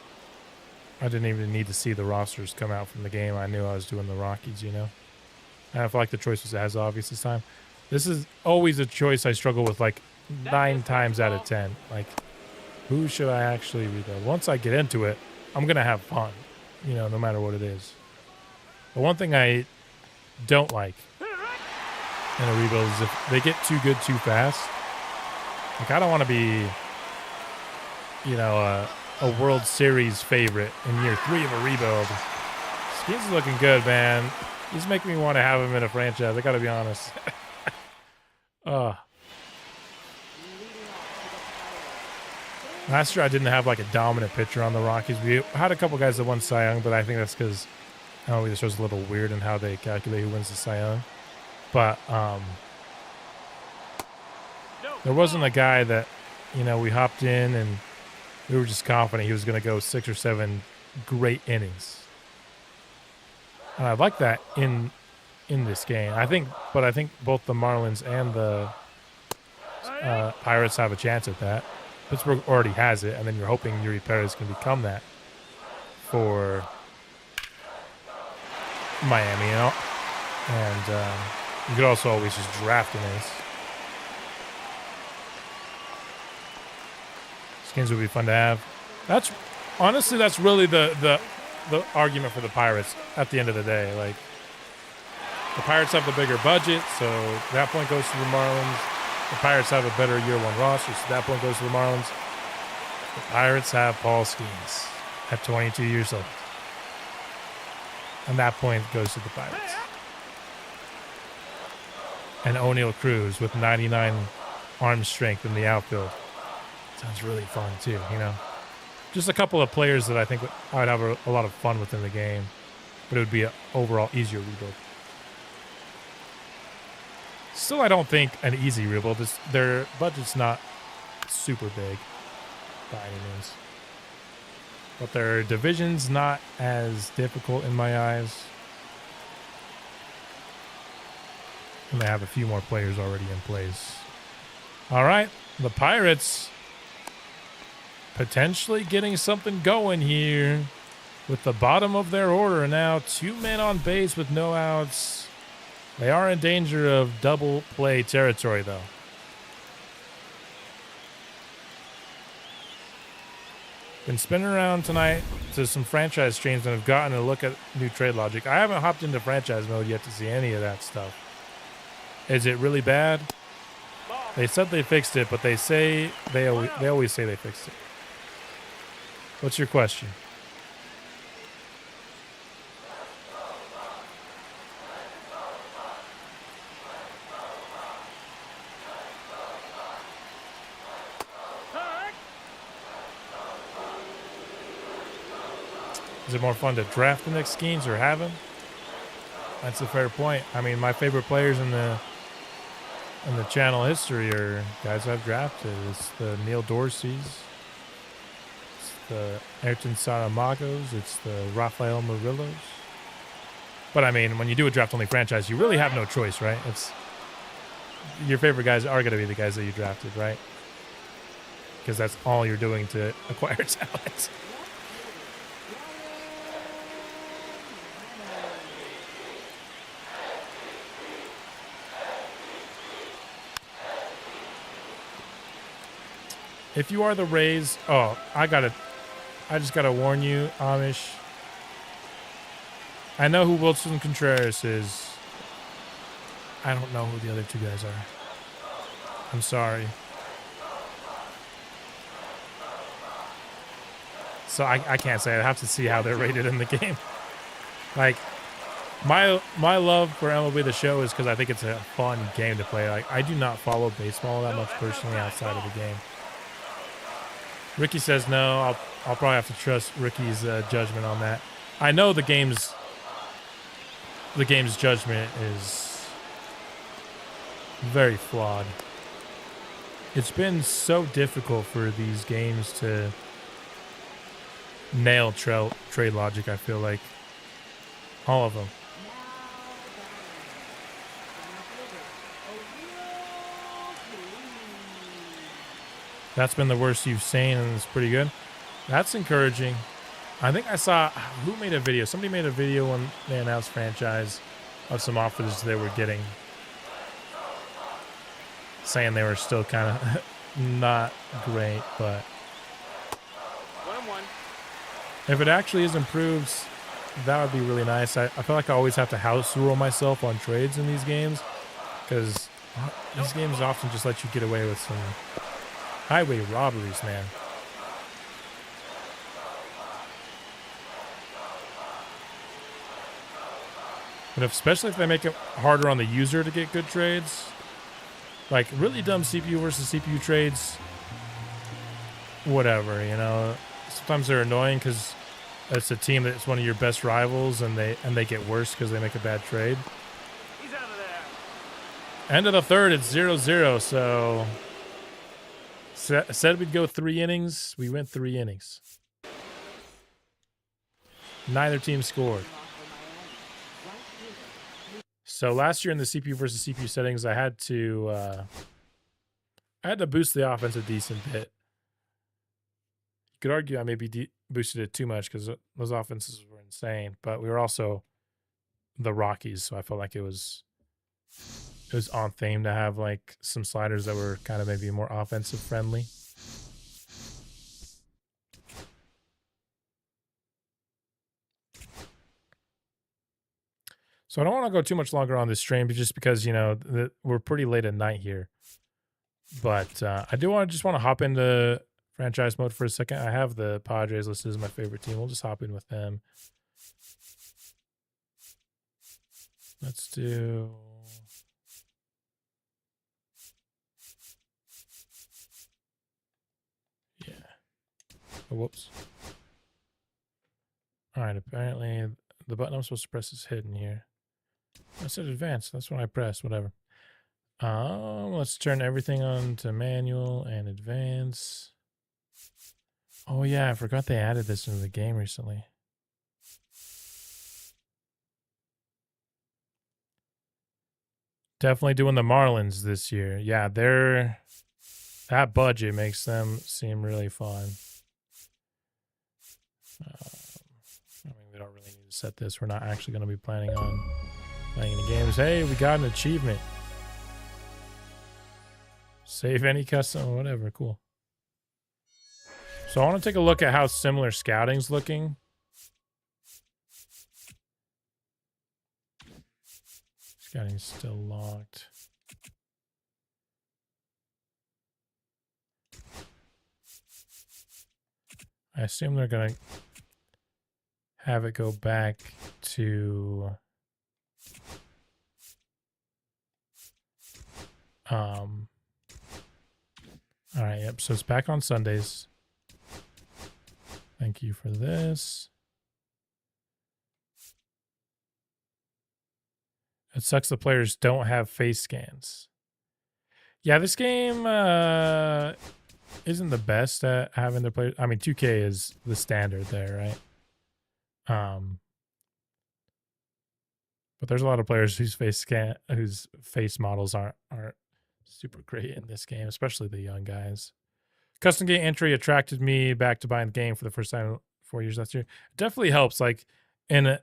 I didn't even need to see the rosters come out from the game. I knew I was doing the Rockies, you know? And I feel like the choice was as obvious this time. This is always a choice I struggle with, like, 9 times out of 10. Like, who should I actually rebuild? Once I get into it, I'm going to have fun, you know, no matter what it is. But one thing I don't like in a rebuild is if they get too good too fast. Like, I don't want to be, you know, a World Series favorite in year 3 of a rebuild. Skins is looking good, man. He's making me want to have him in a franchise. I got to be honest. Last year I didn't have like a dominant pitcher on the Rockies. We had a couple guys that won Cy Young, but I think that's because MLB the Show's a little weird in how they calculate who wins the Cy Young. But there wasn't a guy that, you know, we hopped in and we were just confident he was going to go 6 or 7 great innings. And I like that in this game. I think both the Marlins and the Pirates have a chance at that. Pittsburgh already has it, and then you're hoping Yuri Perez can become that for Miami, you know? And you could also always just draft an ace. Skins would be fun to have. That's really the argument for the Pirates at the end of the day. Like, the Pirates have the bigger budget, so that point goes to the Marlins. The Pirates have a better year 1 roster, so that point goes to the Marlins. The Pirates have Paul Skeens at 22 years old. And that point goes to the Pirates. And O'Neal Cruz with 99 arm strength in the outfield. Sounds really fun too, you know. Just a couple of players that I think I would have a lot of fun with in the game. But it would be an overall easier rebuild. Still, I don't think an easy rebuild. Their budget's not super big by any means. But their division's not as difficult in my eyes. And they have a few more players already in place. All right, the Pirates potentially getting something going here with the bottom of their order now. 2 men on base with no outs. They are in danger of double play territory, though. Been spinning around tonight to some franchise streams and have gotten a look at new trade logic. I haven't hopped into franchise mode yet to see any of that stuff. Is it really bad? They said they fixed it, but they always say they fixed it. What's your question? Is it more fun to draft the next Skeens or have him? That's a fair point. I mean, my favorite players in the channel history are guys I've drafted. It's the Neil Dorseys. It's the Ayrton Saramagos. It's the Rafael Murillos. But I mean, when you do a draft-only franchise, you really have no choice, right? It's your favorite guys are going to be the guys that you drafted, right? Because that's all you're doing to acquire talent. If you are the Rays, I just gotta warn you, Amish. I know who Wilson Contreras is. I don't know who the other 2 guys are. I'm sorry. So I can't say. I have to see how they're rated in the game. Like, my love for MLB The Show is because I think it's a fun game to play. Like, I do not follow baseball that much personally outside of the game. Ricky says no. I'll probably have to trust Ricky's judgment on that. I know the game's judgment is very flawed. It's been so difficult for these games to nail trade logic, I feel like. All of them. That's been the worst you've seen, and it's pretty good. That's encouraging. I think I saw who made a video. Somebody made a video when they announced franchise of some offers they were getting, saying they were still kind of not great, but 1-1. if it actually is improved, that would be really nice. I feel like I always have to house rule myself on trades in these games because these games often just let you get away with some highway robberies, man. But especially if they make it harder on the user to get good trades, like really dumb CPU versus CPU trades, whatever, you know. Sometimes they're annoying because it's a team that's one of your best rivals, and they get worse because they make a bad trade. He's out of there. End of the third, it's 0-0. So said we'd go 3 innings. We went 3 innings. Neither team scored. So last year in the CPU versus CPU settings, I had to boost the offense a decent bit. You could argue I maybe boosted it too much because those offenses were insane, but we were also the Rockies, so I felt like it was on theme to have like some sliders that were kind of maybe more offensive friendly. So I don't want to go too much longer on this stream, just because, you know, we're pretty late at night here. But I do just want to hop into franchise mode for a second. I have the Padres listed as my favorite team. We'll just hop in with them. Let's do... yeah. Oh, whoops. All right, apparently the button I'm supposed to press is hidden here. I said advance. That's what I pressed. Whatever. Let's turn everything on to manual and advance. Oh yeah, I forgot they added this into the game recently. Definitely doing the Marlins this year. Yeah, that budget makes them seem really fun. I mean, we don't really need to set this. We're not actually going to be planning on playing any games. Hey, we got an achievement. Save any custom, whatever. Cool. So I want to take a look at how similar scouting's looking. Scouting's still locked. I assume they're going to have it go back to all right, yep, so it's back on Sundays. Thank you for this. It sucks the players don't have face scans. Yeah, this game isn't the best at having their players. I mean, 2K is the standard there, right? But there's a lot of players whose face models aren't super great in this game, especially the young guys. Custom game entry attracted me back to buying the game for the first time in 4 years last year. It definitely helps, like in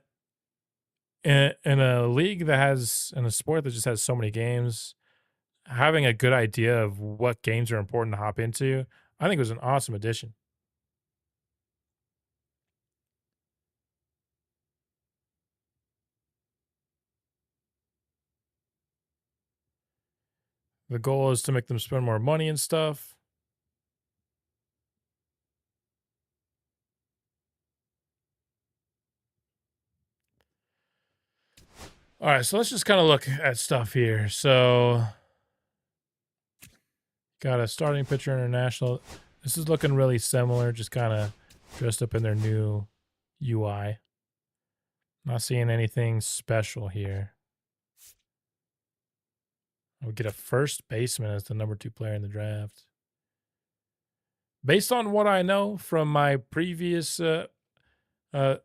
a league that has, in a sport that just has so many games, having a good idea of what games are important to hop into, I think it was an awesome addition. The goal is to make them spend more money and stuff. All right, so let's just kind of look at stuff here. So, got a starting pitcher international. This is looking really similar, just kind of dressed up in their new UI. Not seeing anything special here. We get a first baseman as the number 2 player in the draft. Based on what I know from my previous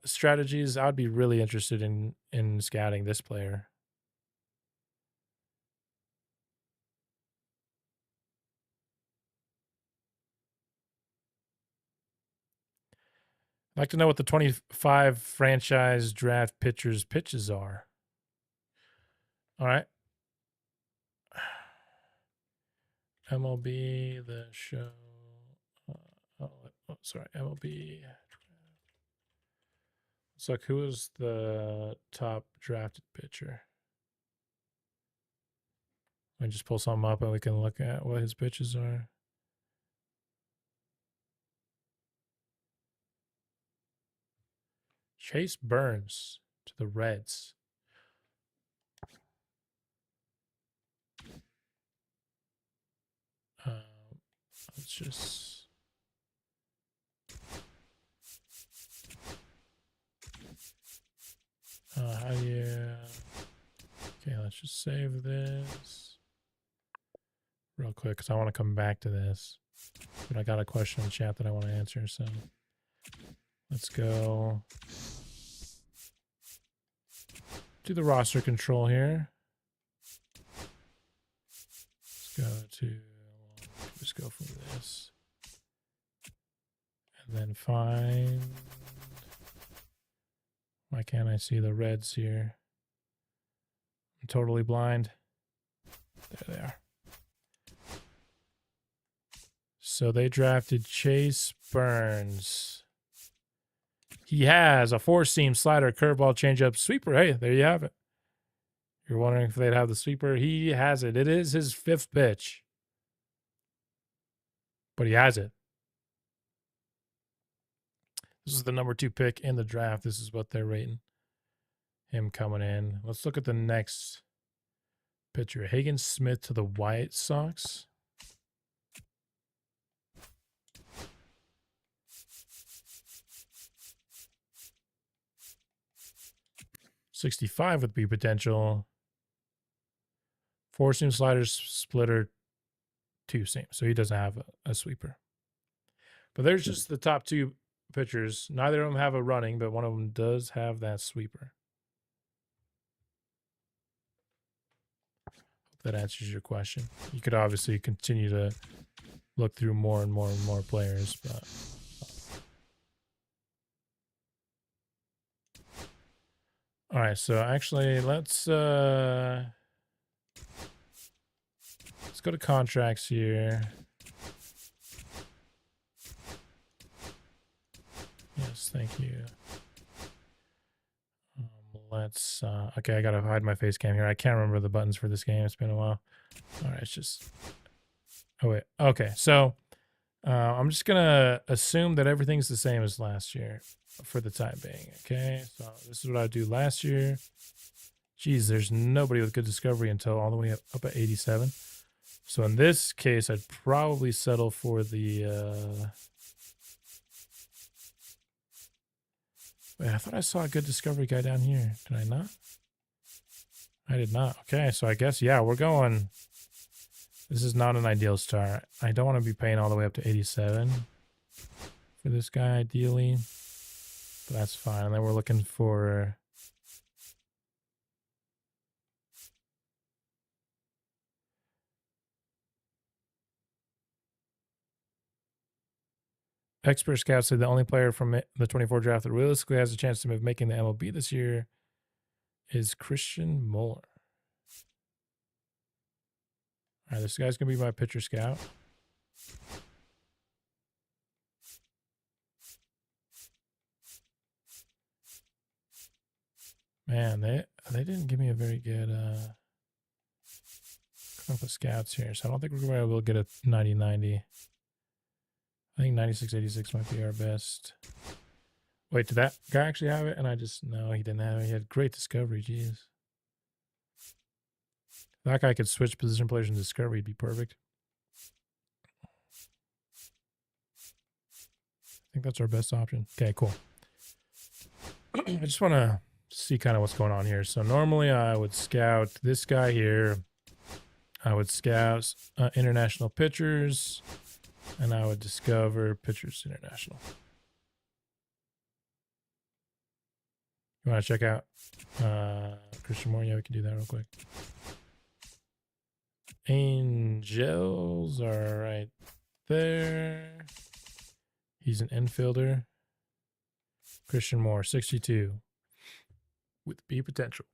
strategies, I'd be really interested in scouting this player. I'd like to know what the 25 franchise draft pitchers' pitches are. All right. MLB the Show. Sorry, MLB. Let's look. Who is the top drafted pitcher? I just pull something up and we can look at what his pitches are. Chase Burns to the Reds. Let's just. How do you. Okay, let's just save this real quick because I want to come back to this. But I got a question in chat that I want to answer, so let's go do the roster control here. Let's go to, just go from this. And then find, why can't I see the Reds here? I'm totally blind. There they are. So they drafted Chase Burns. He has a four-seam slider, curveball, changeup, sweeper. Hey, there you have it. You're wondering if they'd have the sweeper. He has it. It is his fifth pitch. But he has it. This is the number 2 pick in the draft. This is what they're rating him coming in. Let's look at the next pitcher. Hagen Smith to the White Sox. .65 would be potential. Four-seam sliders, splitter, two-seam. So he doesn't have a sweeper. But there's just the top 2 pitchers. Neither of them have a running, but one of them does have that sweeper. Hope that answers your question. You could obviously continue to look through more and more and more players, but... All right, so actually let's go to contracts here. Yes, thank you. Let's okay, I gotta hide my face cam here. I can't remember the buttons for this game. It's been a while. All right, it's just, oh wait, okay. So I'm just gonna assume that everything's the same as last year for the time being. Okay, so this is what I do last year. Geez, there's nobody with good discovery until all the way up at 87. So in this case, I'd probably settle for the wait, I thought I saw a good discovery guy down here. Did I not? I did not. Okay, so I guess, yeah, we're going. This is not an ideal start. I don't want to be paying all the way up to 87 for this guy, ideally. But that's fine. And then we're looking for... Expert Scout said the only player from the 24 draft that realistically has a chance of making the MLB this year is Christian Muller. All right, this guy's going to be my pitcher scout. Man, they didn't give me a very good group of scouts here, so I don't think we're going to be able to get a 90-90. I think 96-86 might be our best. Wait, did that guy actually have it? And I just, no, he didn't have it. He had great discovery, jeez. If that guy could switch position players in discovery, he'd be perfect. I think that's our best option. Okay, cool. I just want to see kind of what's going on here. So normally I would scout this guy here. I would scout international pitchers. And I would discover Pitchers International. You want to check out Christian Moore? Yeah, we can do that real quick. Angels are right there. He's an infielder. Christian Moore, 62, with B potential.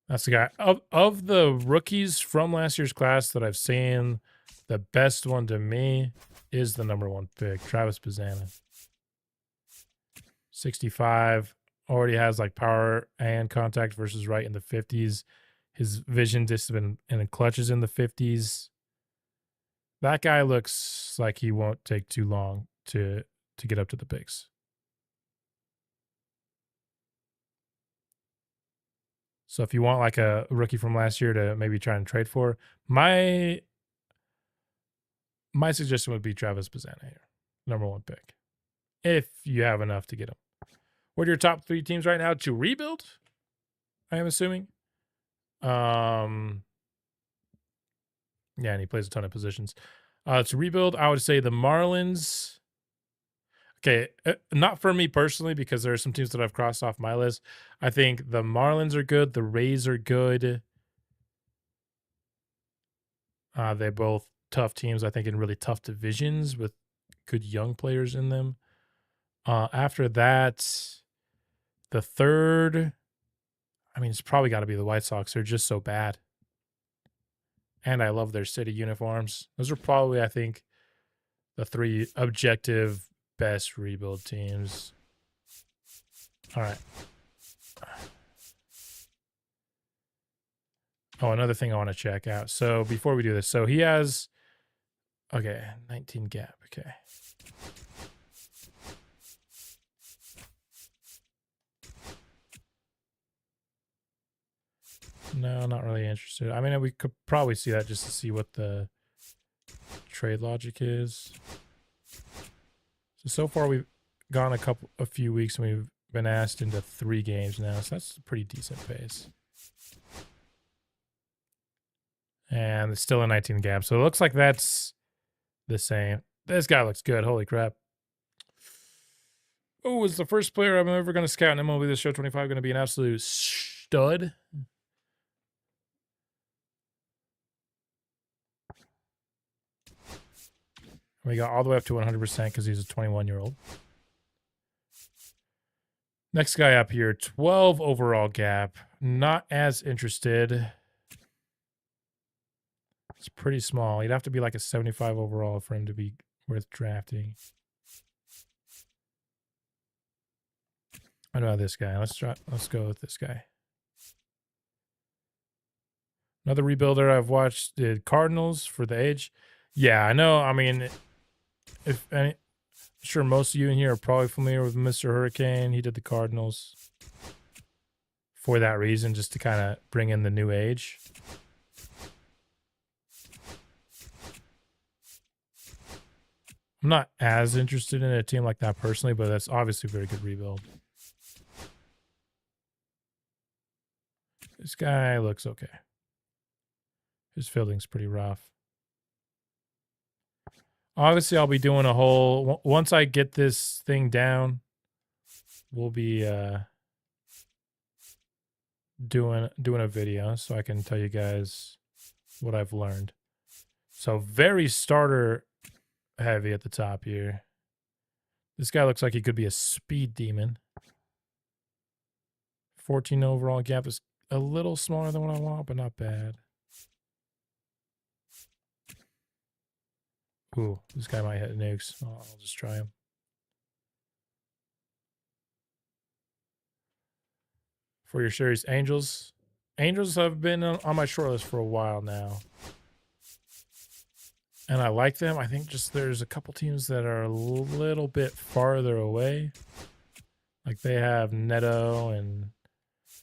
That's the guy. Of the rookies from last year's class that I've seen, the best one to me is the #1 pick, Travis Bazzana. 65, already has like power and contact versus right in the 50s. His vision discipline and the clutches in the 50s. That guy looks like he won't take too long to get up to the picks. So if you want like a rookie from last year to maybe try and trade for, my suggestion would be Travis Bazzana here, #1 pick, if you have enough to get him. What are your top 3 teams right now to rebuild? I am assuming. Yeah, and he plays a ton of positions. To rebuild, I would say the Marlins. Okay, not for me personally, because there are some teams that I've crossed off my list. I think the Marlins are good. The Rays are good. They're both tough teams, I think, in really tough divisions with good young players in them. After that, the third, I mean, it's probably got to be the White Sox. They're just so bad. And I love their city uniforms. Those are probably, I think, the 3 objective best rebuild teams. All right. Oh, another thing I want to check out. So before we do this, so he has, okay, 19 gap. Okay. No, not really interested. I mean, we could probably see that just to see what the trade logic is. So far we've gone a few weeks and we've been asked into 3 games now. So that's a pretty decent pace. And it's still a 19 gap. So it looks like that's the same. This guy looks good. Holy crap. Oh, is the first player I'm ever going to scout in MLB the Show 25 going to be an absolute stud? We got all the way up to 100% because he's a 21-year-old. Next guy up here, 12 overall gap. Not as interested. It's pretty small. He'd have to be like a 75 overall for him to be worth drafting. I know this guy. Let's go with this guy. Another rebuilder I've watched did Cardinals for the age. Yeah, I know. I mean, I'm sure most of you in here are probably familiar with Mr. Hurricane. He did the Cardinals for that reason, just to kind of bring in the new age. I'm not as interested in a team like that personally, but that's obviously a very good rebuild. This guy looks okay. His fielding's pretty rough. Obviously, I'll be doing a whole... Once I get this thing down, we'll be doing a video so I can tell you guys what I've learned. So very starter heavy at the top here. This guy looks like he could be a speed demon. 14 overall gap is a little smaller than what I want, but not bad. Ooh, this guy might hit nukes. Oh, I'll just try him. For your series, Angels. Angels have been on my shortlist for a while now. And I like them. I think just there's a couple teams that are a little bit farther away. Like they have Neto and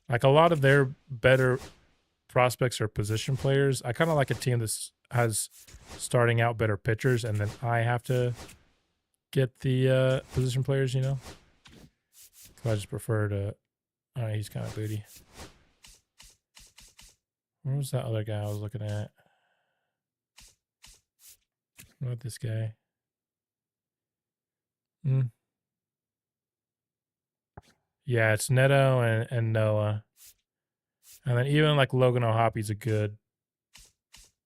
like a lot of their better prospects are position players. I kind of like a team that has starting out better pitchers, and then I have to get the position players, you know? So I just prefer to... All right, he's kind of booty. Where was that other guy I was looking at? What about this guy? Yeah, it's Neto and Noah. And then even like Logan O'Hoppy's a good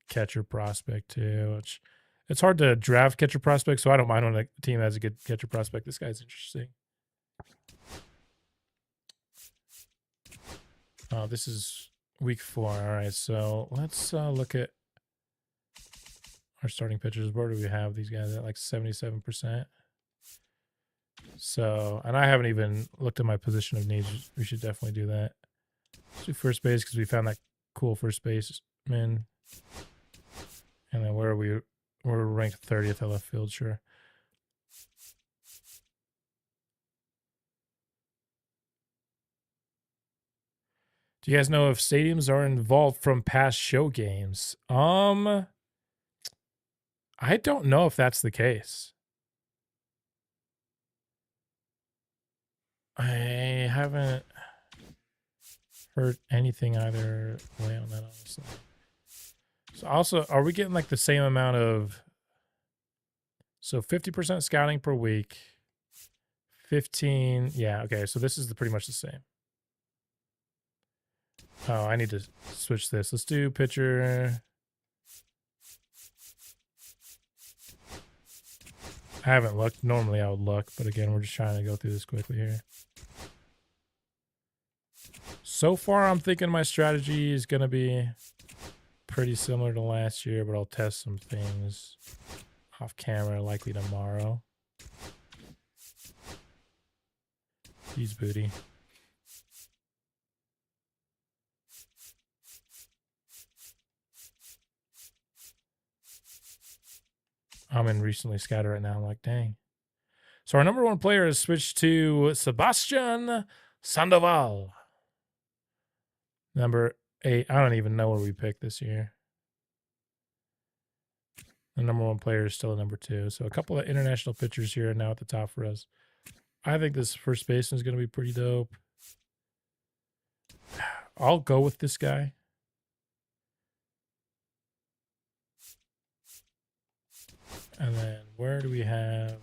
catcher prospect too, which It's hard to draft catcher prospects, so I don't mind when a team has a good catcher prospect. This guy's interesting. Oh, this is week 4. All right, so let's look at our starting pitchers. Where do we have these guys at? Like 77%. So, and I haven't even looked at my position of needs. We should definitely do that. Let's do first base because we found that cool first baseman. And then where are we? We're ranked 30th at left field, sure. Do you guys know if stadiums are involved from past show games? I don't know if that's the case. I haven't heard anything either way on that, honestly. So also, are we getting like the same amount of... So 50% scouting per week. 15... Yeah, okay, so this is pretty much the same. Oh, I need to switch this. Let's do pitcher. I haven't looked. Normally I would look, but again, we're just trying to go through this quickly here. So far, I'm thinking my strategy is going to be pretty similar to last year, but I'll test some things off camera, likely tomorrow. He's booty. I'm in recently scouted right now. I'm like, dang. So our number 1 player has switched to Sebastian Sandoval. Number 8. I don't even know where we picked this year. The number 1 player is still a number 2. So a couple of international pitchers here now at the top for us. I think this first baseman is going to be pretty dope. I'll go with this guy. And then where do we have...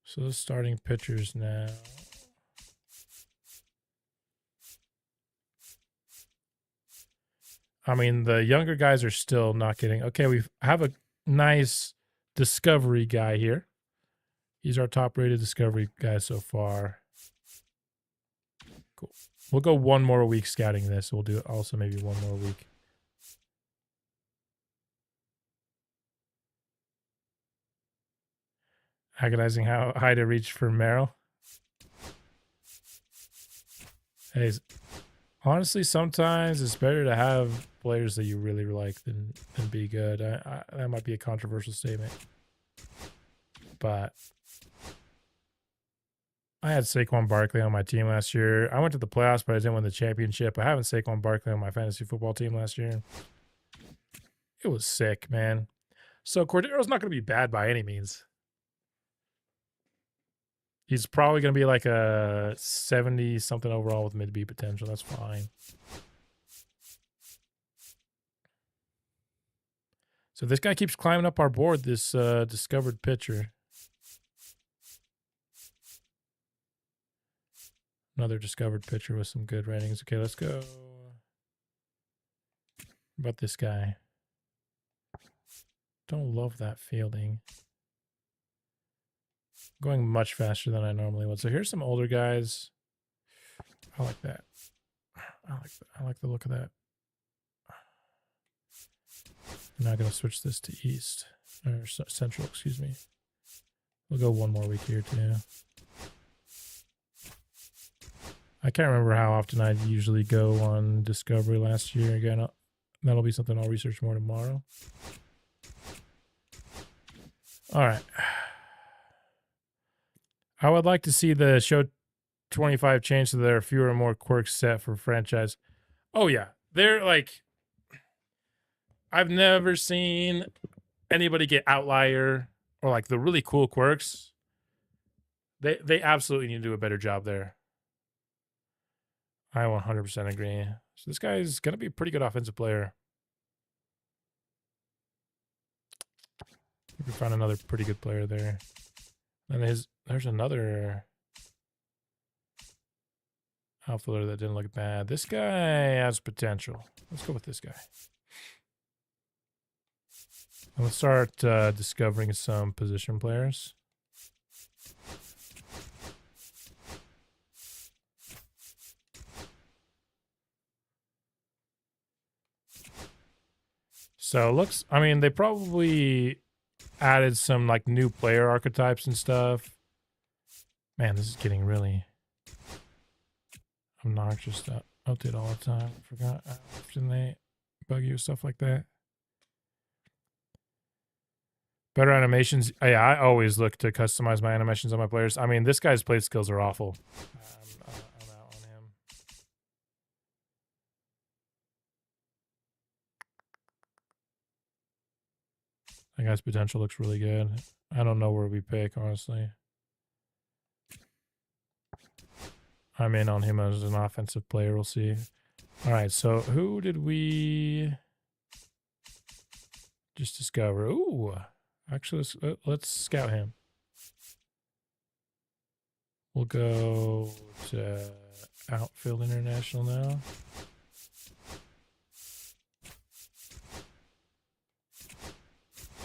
so the starting pitchers now. I mean, the younger guys are still not getting... Okay, we have a nice discovery guy here. He's our top-rated discovery guy so far. Cool. We'll go 1 more week scouting this. We'll do also maybe 1 more week. Agonizing how high to reach for Merrill. Hey, honestly, sometimes it's better to have players that you really like than be good. That might be a controversial statement. But I had Saquon Barkley on my team last year. I went to the playoffs, but I didn't win the championship. I haven't Saquon Barkley on my fantasy football team last year. It was sick, man. So Cordero's not going to be bad by any means. He's probably going to be like a 70-something overall with mid-B potential. That's fine. So this guy keeps climbing up our board, this discovered pitcher. Another discovered pitcher with some good ratings. Okay, let's go. What about this guy? Don't love that fielding. Going much faster than I normally would. So here's some older guys. I like that. I like the look of that. I'm not going to switch this to East. Or Central, excuse me. We'll go 1 more week here, too. I can't remember how often I usually go on Discovery last year. Again, that'll be something I'll research more tomorrow. All right. I would like to see the show 25 change so there are fewer and more quirks set for franchise. Oh, yeah. They're like... I've never seen anybody get outlier or like the really cool quirks. They absolutely need to do a better job there. I 100% agree. So this guy is going to be a pretty good offensive player. We found another pretty good player there. And there's another outfielder that didn't look bad. This guy has potential. Let's go with this guy. Let's start discovering some position players. So it looks, I mean, they probably added some like new player archetypes and stuff. Man, this is getting really obnoxious to update all the time. I forgot how often they bug you with stuff like that. Better animations. Yeah, I always look to customize my animations on my players. I mean, this guy's play skills are awful. I'm out on him. That guy's potential looks really good. I don't know where we pick, honestly. I'm in on him as an offensive player. We'll see. All right, so who did we just discover? Ooh, actually, let's scout him. We'll go to Outfield International now.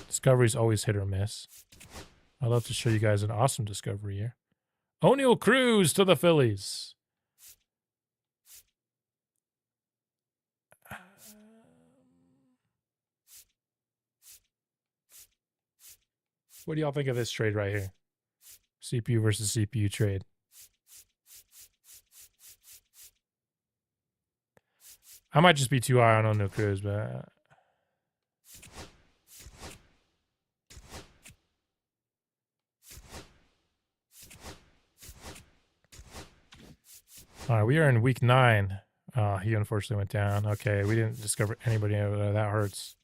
Discovery's always hit or miss. I'd love to show you guys an awesome discovery here. O'Neal Cruz to the Phillies. What do y'all think of this trade right here? CPU versus CPU trade. I might just be too high on O'Neal Cruz, but... All right, we are in week 9. He unfortunately went down. Okay, we didn't discover anybody over there. That hurts.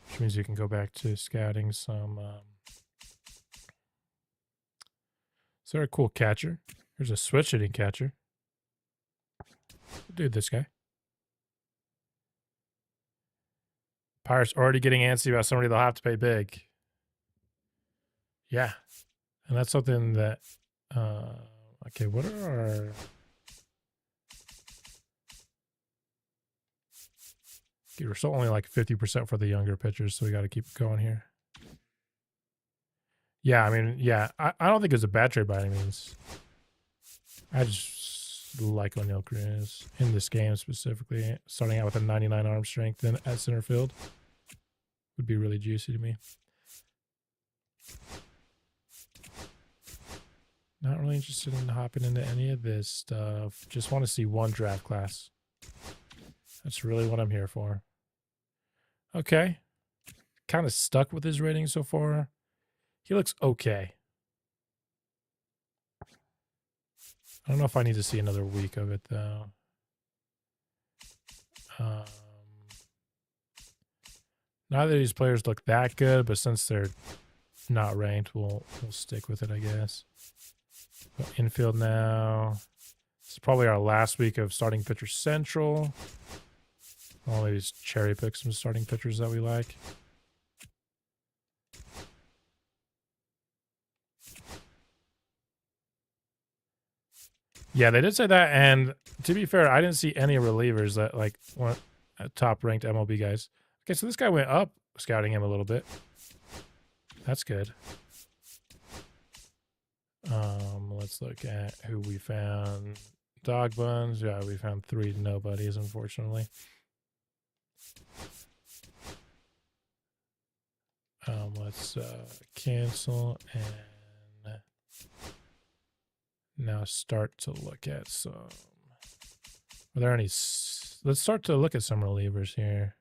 Which means you can go back to scouting some... Is there a cool catcher? There's a switch hitting catcher. Dude, this guy. Pirates already getting antsy about somebody they'll have to pay big. Yeah. And that's something that... okay, what are our... Okay, we're still only like 50% for the younger pitchers, so we got to keep going here. Yeah, I mean, yeah, I don't think it's a bad trade by any means. I just like O'Neal Cruz in this game specifically. Starting out with a 99 arm strength and at center field would be really juicy to me. Not really interested in hopping into any of this stuff. Just want to see one draft class. That's really what I'm here for. Okay. Kind of stuck with his rating so far. He looks okay. I don't know if I need to see another week of it, though. Neither of these players look that good, but since they're not ranked, we'll stick with it, I guess. But infield now. This is probably our last week of starting pitcher central. I'll maybe just cherry pick some starting pitchers that we like. Yeah, they did say that, and to be fair, I didn't see any relievers that like went top ranked MLB guys. Okay, so this guy went up, scouting him a little bit. That's good. Let's look at who we found. Dog buns. Yeah, we found 3 nobodies, unfortunately. Let's cancel and now start to look at some. Are there any? Let's start to look at some relievers here.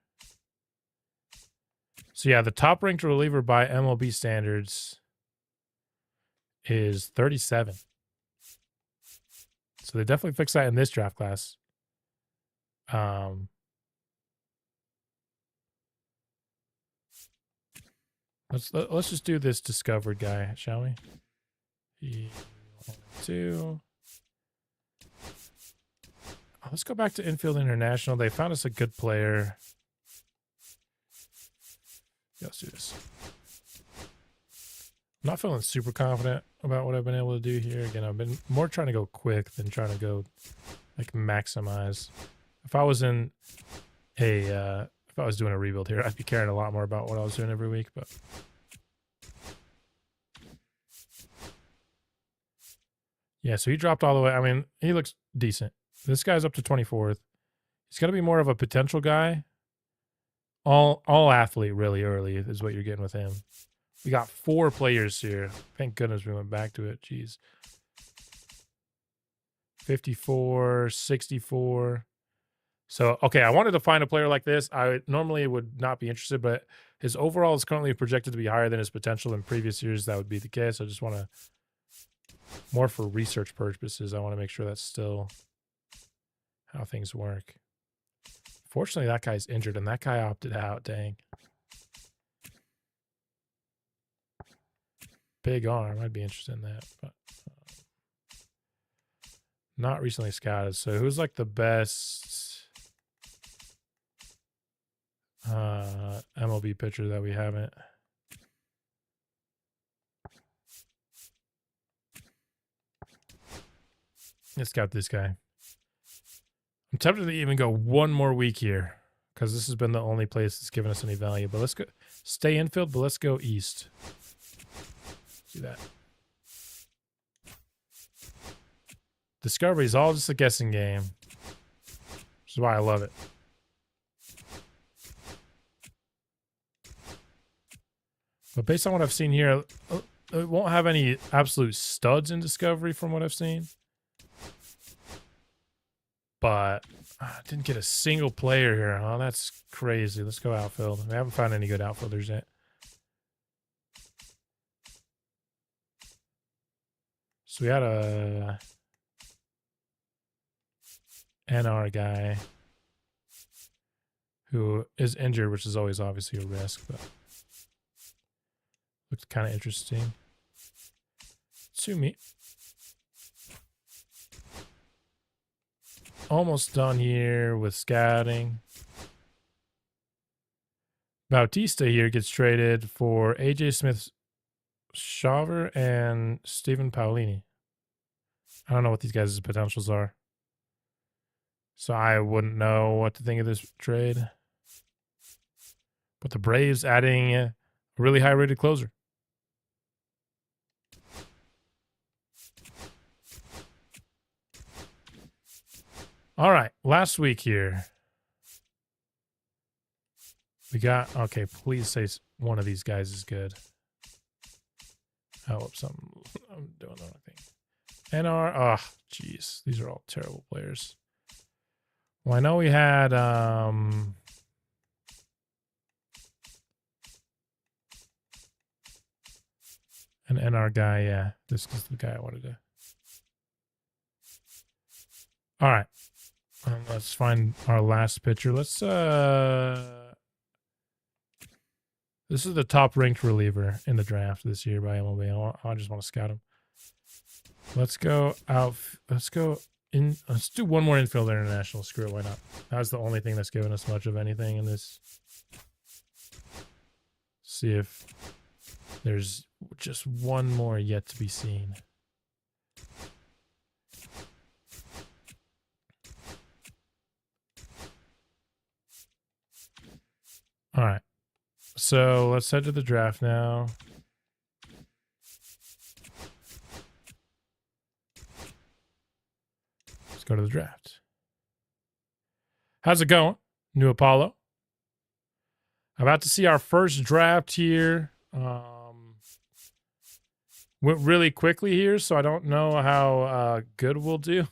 So yeah, the top ranked reliever by MLB standards is 37. So they definitely fixed that in this draft class. Let's just do this discovered guy, shall we? 2. Let's go back to Infield International. They found us a good player. Yeah, let's do this. I'm not feeling super confident about what I've been able to do here. Again, I've been more trying to go quick than trying to go like maximize. If I was in if I was doing a rebuild here, I'd be caring a lot more about what I was doing every week, but yeah, so he dropped all the way. I mean, he looks decent. This guy's up to 24th. He's going to be more of a potential guy. All athlete really early is what you're getting with him. We got 4 players here. Thank goodness we went back to it. Jeez. 54, 64. So, okay, I wanted to find a player like this. I normally would not be interested, but his overall is currently projected to be higher than his potential. In previous years, that would be the case. I just want to, more for research purposes, I want to make sure that's still how things work. Fortunately, that guy's injured, and that guy opted out. Dang. Big arm. I'd be interested in that, but not recently scouted. So who's like the best MLB pitcher that we haven't? Let's scout this guy. I'm tempted to even go one more week here because this has been the only place that's given us any value. But let's go stay infield, but let's go east. Do that. Discovery is all just a guessing game, which is why I love it. But based on what I've seen here, it won't have any absolute studs in Discovery from what I've seen. But I didn't get a single player here. Oh, that's crazy. Let's go outfield. We haven't found any good outfielders yet. So we had a NR guy who is injured, which is always obviously a risk, but looked kind of interesting. Tsumi. Almost done here with scouting. Bautista here gets traded for AJ Smith-Shawver and Stephen Paolini. I don't know what these guys' potentials are, so I wouldn't know what to think of this trade. But the Braves adding a really high-rated closer. All right, last week here. We got, okay, please say one of these guys is good. Oh, whoops, I'm doing the wrong thing. NR, oh, jeez, these are all terrible players. Well, I know we had, an NR guy, yeah. This is the guy I wanted to. All right. Let's find our last pitcher. Let's this is the top ranked reliever in the draft this year by MLB. I just want to scout him. Let's go out. Let's go in. Let's do one more infield international. Screw it. Why not? That's the only thing that's given us much of anything in this. See if there's just one more yet to be seen. All right. So let's head to the draft now. Let's go to the draft. How's it going, New Apollo? About to see our first draft here. Went really quickly here, so I don't know how good we'll do.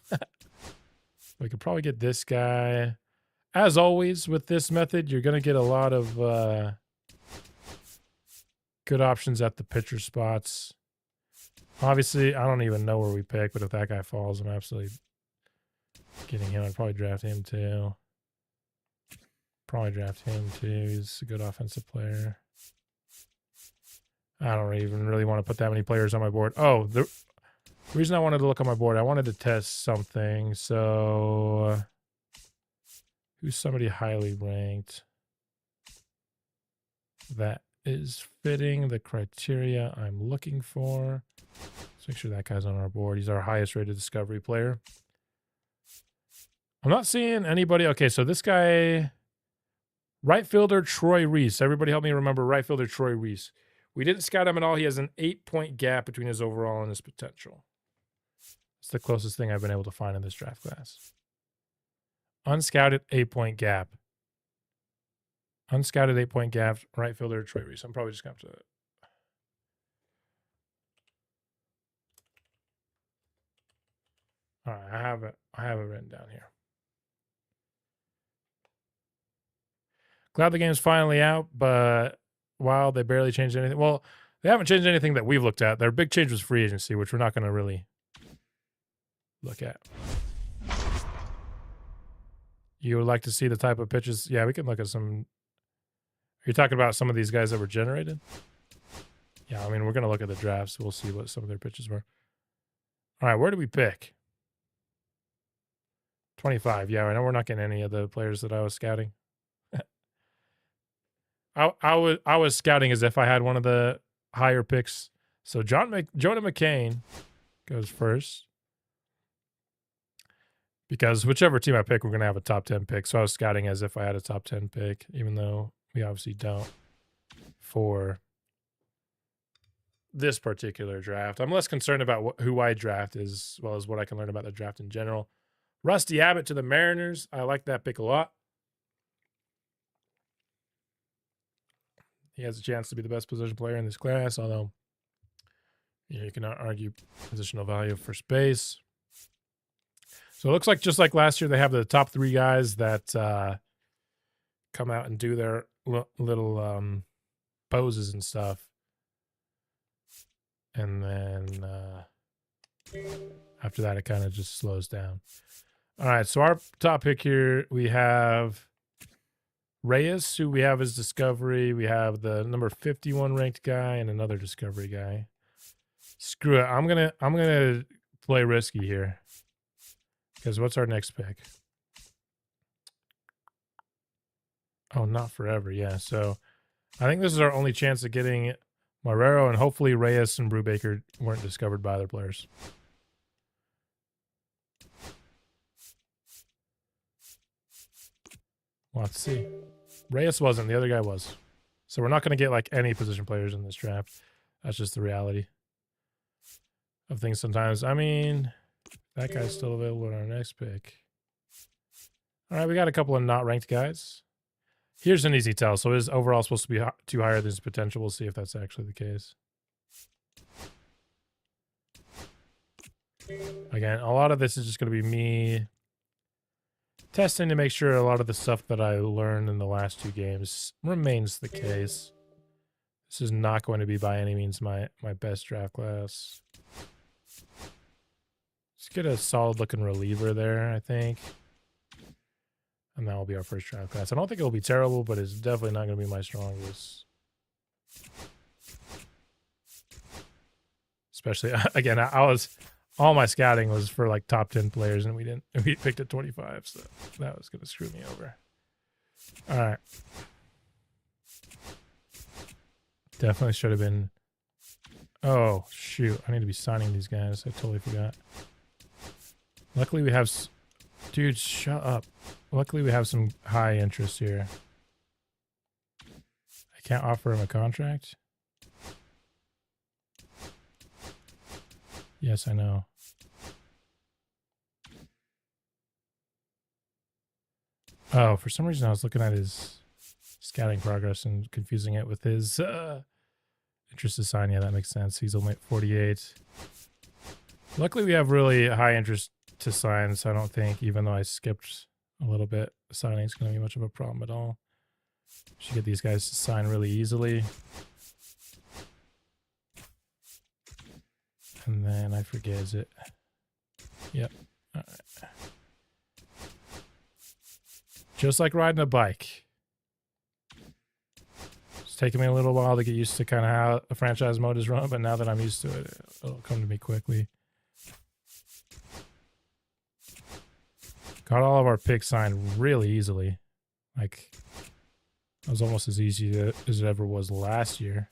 We could probably get this guy. As always, with this method, you're going to get a lot of good options at the pitcher spots. Obviously, I don't even know where we pick, but if that guy falls, I'm absolutely getting him. I'd probably draft him too. Probably draft him too. He's a good offensive player. I don't even really want to put that many players on my board. Oh, the reason I wanted to look on my board, I wanted to test something. So who's somebody highly ranked that is fitting the criteria I'm looking for? Let's make sure that guy's on our board. He's our highest rated discovery player. I'm not seeing anybody. Okay, so this guy, right fielder Troy Reese. Everybody help me remember right fielder Troy Reese. We didn't scout him at all. He has an 8-point gap between his overall and his potential. It's the closest thing I've been able to find in this draft class. Unscouted 8-point gap. Unscouted 8-point gap, right fielder Troy Reese. I'm probably just going to have to. All right, I have it written down here. Glad the game's finally out, but wow, they barely changed anything. Well, they haven't changed anything that we've looked at. Their big change was free agency, which we're not going to really look at. You would like to see the type of pitches? Yeah, we can look at some. You're talking about some of these guys that were generated? Yeah, I mean, we're going to look at the drafts. We'll see what some of their pitches were. All right, where do we pick? 25. Yeah, I know we're not getting any of the players that I was scouting. I was scouting as if I had one of the higher picks. So Jonah McCain goes first. Because whichever team I pick, we're going to have a top 10 pick. So I was scouting as if I had a top 10 pick, even though we obviously don't for this particular draft. I'm less concerned about who I draft as well as what I can learn about the draft in general. Rusty Abbott to the Mariners. I like that pick a lot. He has a chance to be the best position player in this class, although you cannot argue positional value of first base. So it looks like just like last year, they have the top 3 guys that come out and do their little poses and stuff. And then after that, it kind of just slows down. All right, so our top pick here, we have Reyes, who we have as Discovery. We have the number 51 ranked guy and another Discovery guy. Screw it. I'm gonna play risky here. Because what's our next pick? Oh, not forever. Yeah. So I think this is our only chance of getting Marrero, and hopefully Reyes and Brubaker weren't discovered by other players. Well, let's see. Reyes wasn't. The other guy was. So we're not going to get like any position players in this draft. That's just the reality of things sometimes. I mean, that guy's still available in our next pick. All right, we got a couple of not ranked guys. Here's an easy tell. So is overall supposed to be too higher than his potential? We'll see if that's actually the case. Again, a lot of this is just going to be me testing to make sure a lot of the stuff that I learned in the last 2 games remains the case. This is not going to be by any means my best draft class. Let's get a solid looking reliever there, I think. And that will be our first draft class. I don't think it'll be terrible, but it's definitely not going to be my strongest. Especially, again, all my scouting was for like top 10 players, and we picked at 25, so that was going to screw me over. All right. Definitely should have been. Oh, shoot. I need to be signing these guys. I totally forgot. Luckily, we have. Dude, shut up. Luckily, we have some high interest here. I can't offer him a contract. Yes, I know. Oh, for some reason I was looking at his scouting progress and confusing it with his interest to sign. Yeah, that makes sense. He's only at 48. Luckily, we have really high interest to sign, so I don't think, even though I skipped a little bit, signing is going to be much of a problem at all. Should get these guys to sign really easily. And then I forget, is it? Yep. All right. Just like riding a bike. It's taken me a little while to get used to kind of how a franchise mode is run, but now that I'm used to it, it'll come to me quickly. Got all of our picks signed really easily. Like, it was almost as easy as it ever was last year.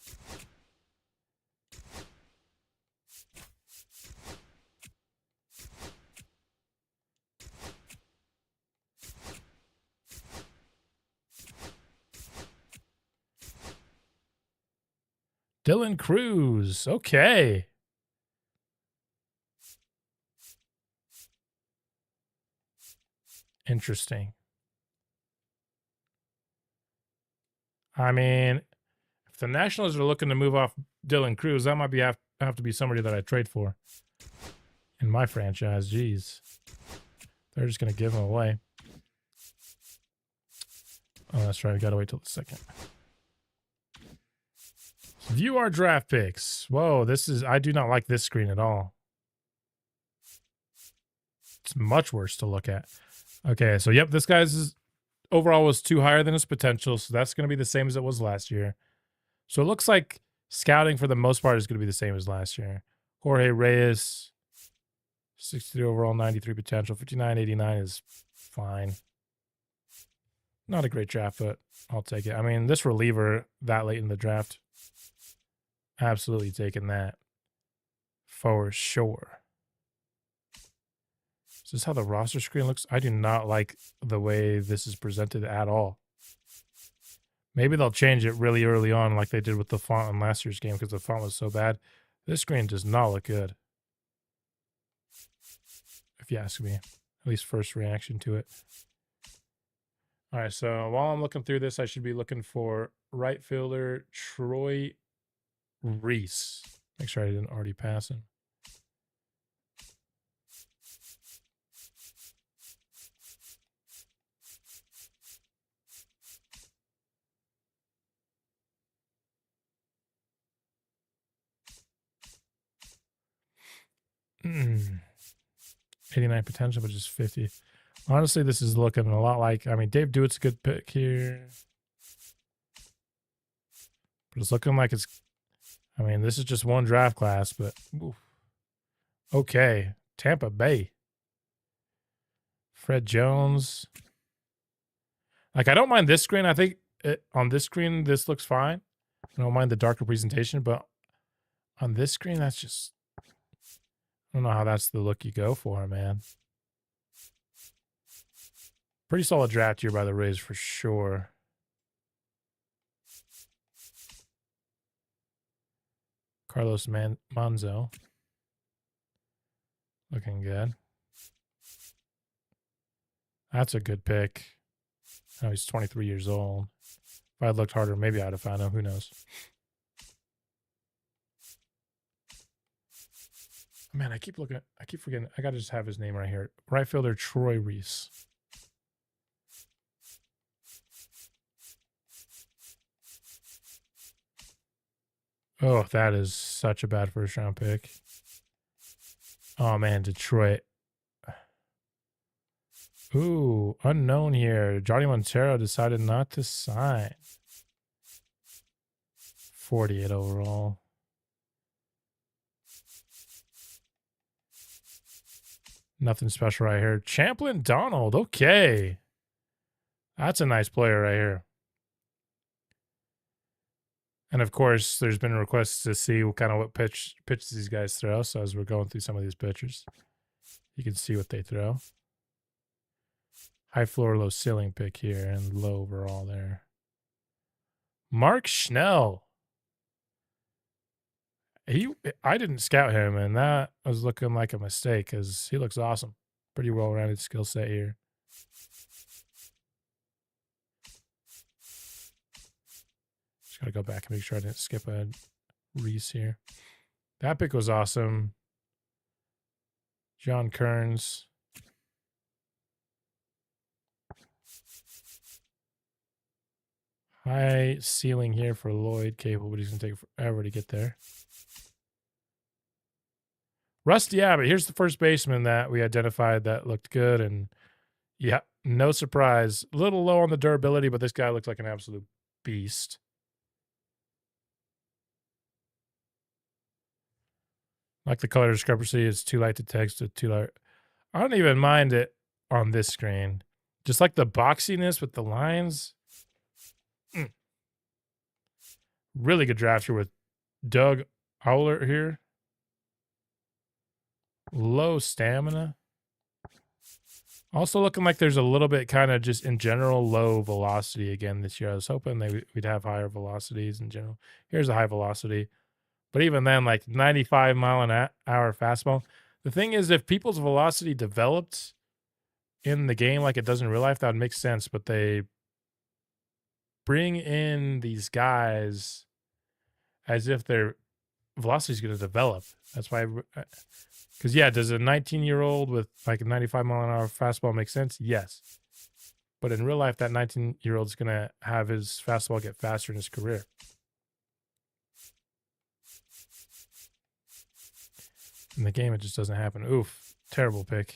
Dylan Cruz. Okay. Interesting. I mean, if the Nationals are looking to move off Dylan Cruz, that might be have to be somebody that I trade for in my franchise. Jeez. They're just going to give him away. Oh, that's right. I got to wait till the second. View our draft picks. Whoa, I do not like this screen at all. It's much worse to look at. Okay, so yep, this guy's overall was too higher than his potential, so that's going to be the same as it was last year. So it looks like scouting for the most part is going to be the same as last year. Jorge Reyes, 63 overall, 93 potential, 59.89 is fine. Not a great draft, but I'll take it. I mean, this reliever that late in the draft, absolutely taking that for sure. Is this how the roster screen looks? I do not like the way this is presented at all. Maybe they'll change it really early on like they did with the font in last year's game because the font was so bad. This screen does not look good, if you ask me. At least first reaction to it. All right, so while I'm looking through this, I should be looking for right fielder Troy Reese. Make sure I didn't already pass him. Mm. 89 potential, but just 50. Honestly, this is looking a lot like, I mean, Dave Dewitt's a good pick here. But it's looking like it's, I mean, this is just one draft class, but oof. Okay. Tampa Bay. Fred Jones. Like, I don't mind this screen. I think on this screen, this looks fine. I don't mind the darker presentation, but on this screen, that's just, I don't know how that's the look you go for, man. Pretty solid draft here by the Rays for sure. Carlos Manzo. Looking good. That's a good pick. Oh, he's 23 years old. If I had looked harder, maybe I'd have found him. Who knows? Man, I keep forgetting. I got to just have his name right here. Right fielder Troy Reese. Oh, that is such a bad first round pick. Oh, man, Detroit. Ooh, unknown here. Johnny Montero decided not to sign. 48 overall. Nothing special right here. Champlin Donald. Okay. That's a nice player right here. And of course, there's been requests to see what pitches these guys throw. So as we're going through some of these pitchers, you can see what they throw. High floor, low ceiling pick here, and low overall there. Mark Schnell. I didn't scout him, and that was looking like a mistake because he looks awesome. Pretty well-rounded skill set here. Just gotta go back and make sure I didn't skip a Reese here. That pick was awesome. John Kearns. High ceiling here for Lloyd Cable, but he's going to take forever to get there. Rusty Abbott. Here's the first baseman that we identified that looked good. And yeah, no surprise. A little low on the durability, but this guy looked like an absolute beast. Like the color discrepancy, it's too light to text, it's too light. I don't even mind it on this screen. Just like the boxiness with the lines. Really good draft here with Doug Owler here. Low stamina. Also looking like there's a little bit kind of just in general low velocity again this year. I was hoping we'd have higher velocities in general. Here's a high velocity. But even then, like 95-mile-an-hour fastball. The thing is, if people's velocity developed in the game like it does in real life, that would make sense. But they bring in these guys as if their velocity is going to develop. That's why, because yeah, does a 19-year-old with like a 95-mile-an-hour fastball make sense? Yes. But in real life, that 19-year-old is going to have his fastball get faster in his career. In the game, it just doesn't happen. Oof, terrible pick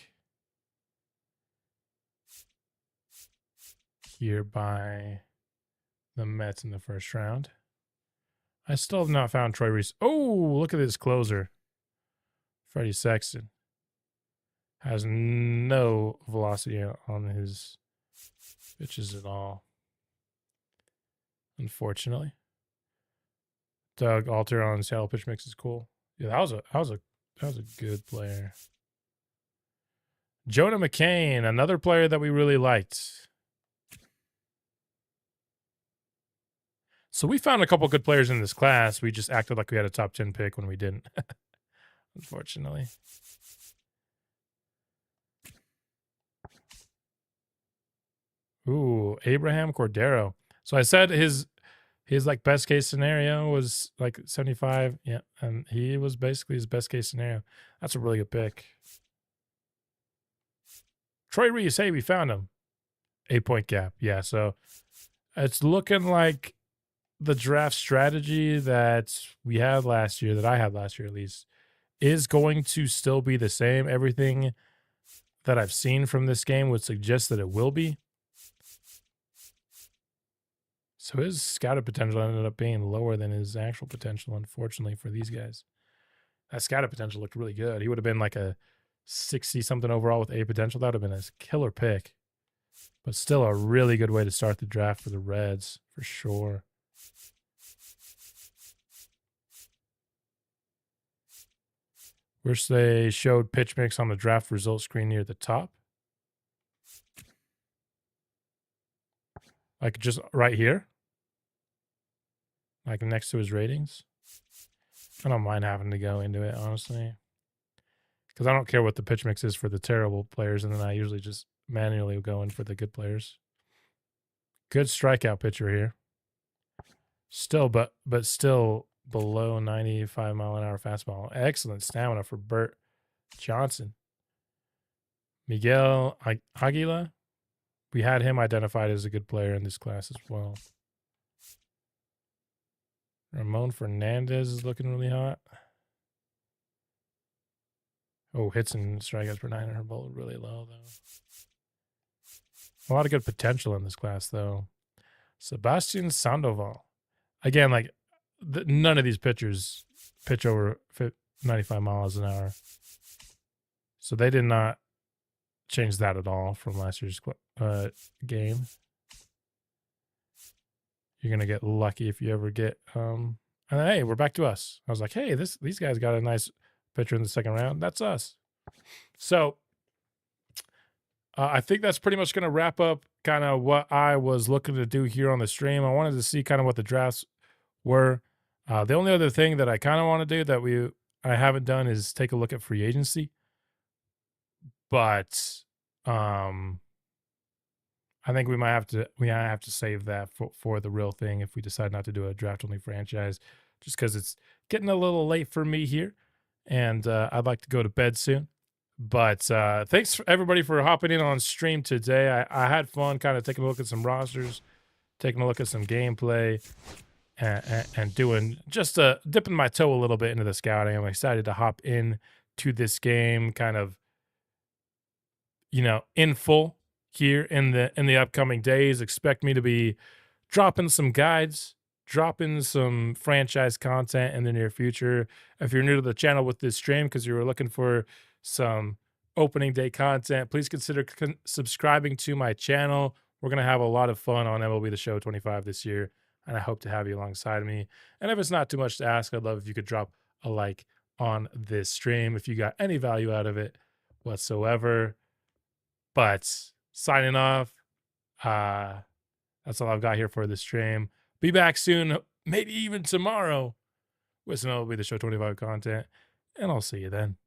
here by the Mets in the first round. I still have not found Troy Reese. Oh, look at this closer. Freddie Sexton has no velocity on his pitches at all, unfortunately. Doug Alter on Seattle pitch mix is cool. Yeah, that was a good player. Jonah McCain, another player that we really liked. So we found a couple good players in this class. We just acted like we had a top 10 pick when we didn't, unfortunately. Ooh, Abraham Cordero. So I said his like best case scenario was like 75. Yeah, and he was basically his best case scenario. That's a really good pick. Troy Reese, hey, we found him. 8-point gap. Yeah, so it's looking like the draft strategy that we had last year, that I had last year at least, is going to still be the same. Everything that I've seen from this game would suggest that it will be. So his scouted potential ended up being lower than his actual potential, unfortunately, for these guys. That scouted potential looked really good. He would have been like a 60-something overall with A potential. That would have been a killer pick. But still a really good way to start the draft for the Reds, for sure. Wish they showed pitch mix on the draft results screen near the top. Like just right here. Like next to his ratings. I don't mind having to go into it, honestly. Because I don't care what the pitch mix is for the terrible players, and then I usually just manually go in for the good players. Good strikeout pitcher here. Still, but still below 95-mile-an-hour fastball. Excellent stamina for Bert Johnson. Miguel Aguila. We had him identified as a good player in this class as well. Ramon Fernandez is looking really hot. Oh, hits and strikeouts per 9 are both really low, though. A lot of good potential in this class, though. Sebastian Sandoval. Again, like, none of these pitchers pitch over 95 miles an hour. So they did not change that at all from last year's game. You're going to get lucky if you ever get... and then, hey, we're back to us. I was like, hey, these guys got a nice pitcher in the second round. That's us. So I think that's pretty much going to wrap up kind of what I was looking to do here on the stream. I wanted to see kind of what the drafts were. The only other thing that I kind of want to do that I haven't done is take a look at free agency. But I think we might have to save that for the real thing if we decide not to do a draft only franchise, just because it's getting a little late for me here, and I'd like to go to bed soon. But thanks for everybody for hopping in on stream today. I had fun kind of taking a look at some rosters, taking a look at some gameplay, and doing just dipping my toe a little bit into the scouting. I'm excited to hop in to this game kind of, in full here in the upcoming days. Expect me to be dropping some guides, dropping some franchise content in the near future. If you're new to the channel with this stream because you were looking for some opening day content, please consider subscribing to my channel. We're going to have a lot of fun on MLB the Show 25 this year, and I hope to have you alongside me. And if it's not too much to ask, I'd love if you could drop a like on this stream if you got any value out of it whatsoever. But signing off. That's all I've got here for the stream. Be back soon, maybe even tomorrow, with some MLB the Show 25 content, and I'll see you then.